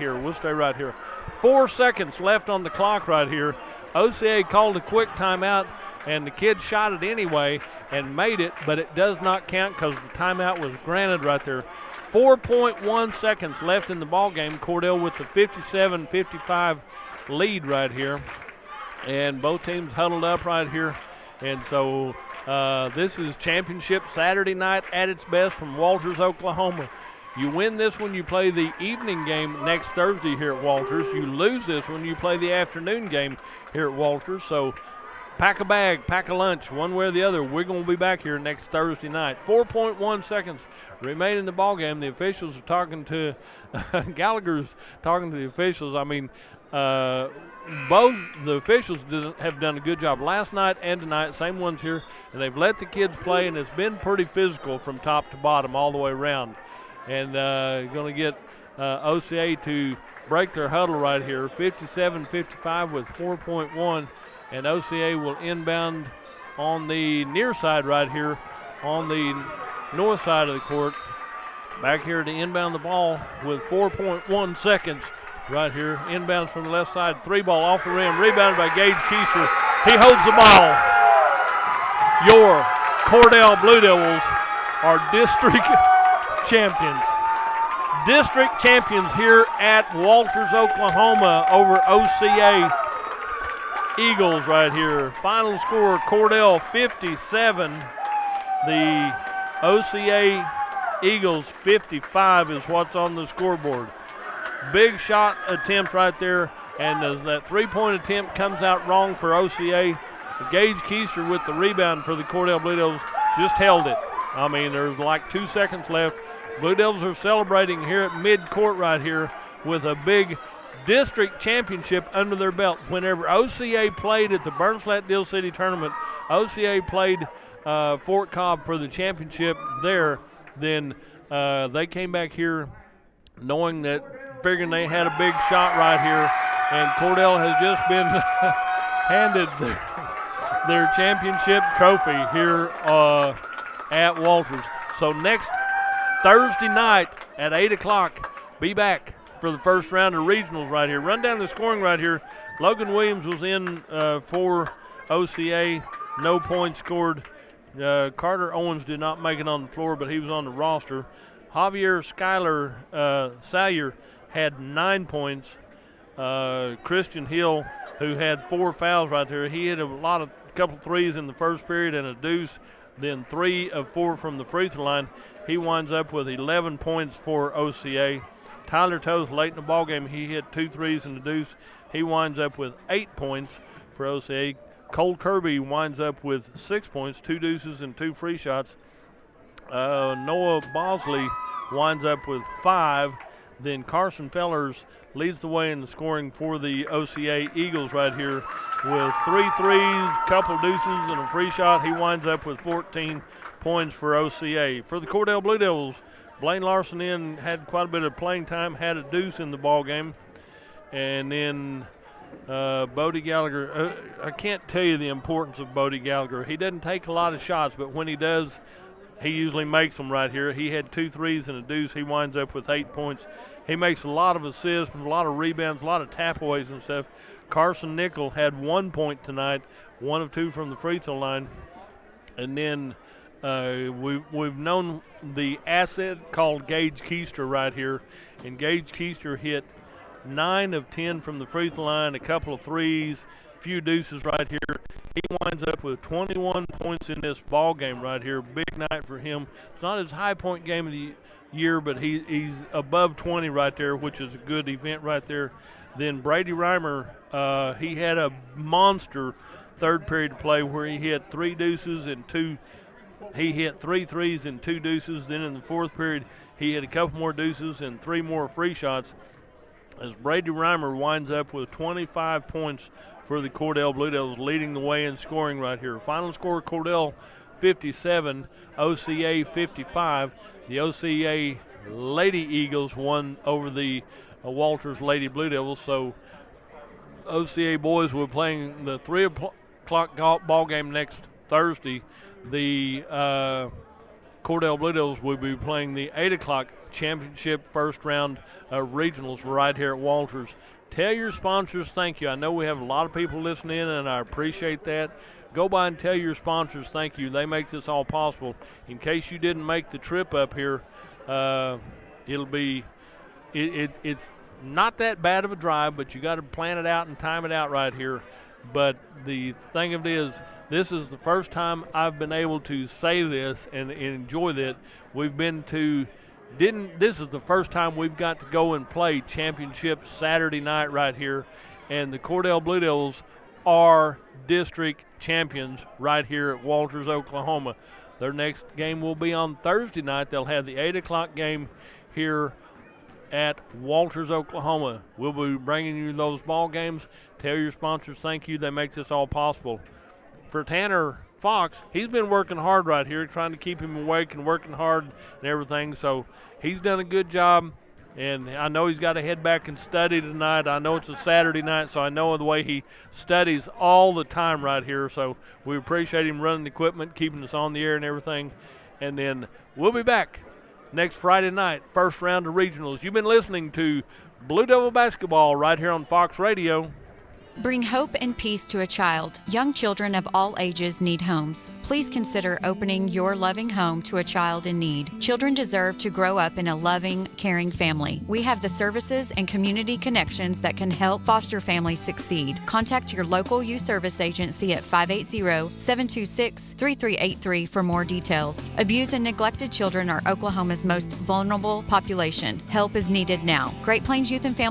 here. 4 seconds left on the clock right here. OCA called a quick timeout, and the kid shot it anyway and made it, but it does not count because the timeout was granted right there. 4.1 seconds left in the ball game. Cordell with the 57-55 lead right here. And both teams huddled up right here. And so this is championship Saturday night at its best from Walters, Oklahoma. You win this when you play the evening game next Thursday here at Walters. You lose this when you play the afternoon game here at Walters. So pack a bag, pack a lunch, one way or the other. We're going to be back here next Thursday night. 4.1 seconds remain in the ball game. The officials are talking to Gallagher's talking to the officials. I mean, both the officials have done a good job last night and tonight, same ones here, and they've let the kids play, and it's been pretty physical from top to bottom all the way around. And going to get OCA to break their huddle right here, 57-55 with 4.1, and OCA will inbound on the near side right here on the north side of the court. Back here to inbound the ball with 4.1 seconds right here. Inbounds from the left side, three ball off the rim, rebounded by Gage Keister. He holds the ball. Your Cordell Blue Devils are district champions. District champions here at Walters, Oklahoma over OCA Eagles right here. Final score, Cordell 57. The OCA Eagles 55 is what's on the scoreboard. Big shot attempt right there, and that three-point attempt comes out wrong for OCA. Gage Keister with the rebound for the Cordell Blue Devils just held it. I mean, there's like 2 seconds left. Blue Devils are celebrating here at mid-court right here with a big district championship under their belt. Whenever OCA played at the Burns Flat Deal City tournament, OCA played Fort Cobb for the championship there. Then they came back here knowing that, figuring they had a big shot right here, and Cordell has just been handed their championship trophy here at Walters. So next Thursday night at 8 o'clock, be back for the first round of regionals right here. Run down the scoring right here. Logan Williams was in for OCA, no points scored. Carter Owens did not make it on the floor, but he was on the roster. Javier Salyer had 9 points. Christian Hill, who had 4 fouls right there, he hit a couple threes in the first period and a deuce, then 3 of 4 from the free throw line. He winds up with 11 points for OCA. Tyler Toth, late in the ballgame, he hit 2 threes and a deuce. He winds up with 8 points for OCA. Cole Kirby winds up with 6 points, 2 deuces and 2 free shots. Noah Bosley winds up with 5. Then Carson Fellers leads the way in the scoring for the OCA Eagles right here with 3 threes, couple deuces, and a free shot. He winds up with 14 points for OCA. For the Cordell Blue Devils, Blaine Larson had quite a bit of playing time, had a deuce in the ball game. And then Bodie Gallagher, I can't tell you the importance of Bodie Gallagher. He doesn't take a lot of shots, but when he does, he usually makes them right here. He had 2 threes and a deuce. He winds up with 8 points. He makes a lot of assists, a lot of rebounds, a lot of tap-aways and stuff. Carson Nickel had 1 point tonight, 1 of 2 from the free throw line. And then we've known the asset called Gage Keister right here. And Gage Keister hit 9 of 10 from the free throw line, a couple of threes, a few deuces right here. He winds up with 21 points in this ball game right here. Big night for him. It's not his high point game of the year, but he's above 20 right there, which is a good event right there. Then Brady Reimer, he had a monster third period play where he hit 3 deuces and 2. He hit 3 threes and 2 deuces. Then in the fourth period, he hit a couple more deuces and 3 more free shots, as Brady Reimer winds up with 25 points for the Cordell Blue Devils, leading the way in scoring right here. Final score, Cordell 57, OCA 55. The OCA Lady Eagles won over the Walters Lady Blue Devils. So OCA boys will be playing the 3 o'clock ball game next Thursday. The Cordell Blue Devils will be playing the 8 o'clock championship first round regionals right here at Walters. Tell your sponsors thank you. I know we have a lot of people listening in, and I appreciate that. Go by and tell your sponsors thank you. They make this all possible. In case you didn't make the trip up here, It'll be it's not that bad of a drive, but you got to plan it out and time it out right here. But the thing of it is, this is the first time I've been able to say this and enjoy that. This is the first time we've got to go and play championship Saturday night right here, and the Cordell Blue Devils are district champions right here at Walters, Oklahoma. Their next game will be on Thursday night. They'll have the 8 o'clock game here at Walters, Oklahoma. We'll be bringing you those ball games. Tell your sponsors thank you. They make this all possible. For Tanner Fox, he's been working hard right here, trying to keep him awake and working hard and everything. So he's done a good job, and I know he's got to head back and study tonight. I know it's a Saturday night, so I know the way he studies all the time right here. So we appreciate him running the equipment, keeping us on the air and everything. And then we'll be back next Friday night, first round of regionals. You've been listening to Blue Devil Basketball right here on Fox Radio. Bring hope and peace to a child. Young children of all ages need homes. Please consider opening your loving home to a child in need. Children deserve to grow up in a loving, caring family. We have the services and community connections that can help foster families succeed. Contact your local youth service agency at 580-726-3383 for more details. Abused and neglected children are Oklahoma's most vulnerable population. Help is needed now. Great Plains Youth and Family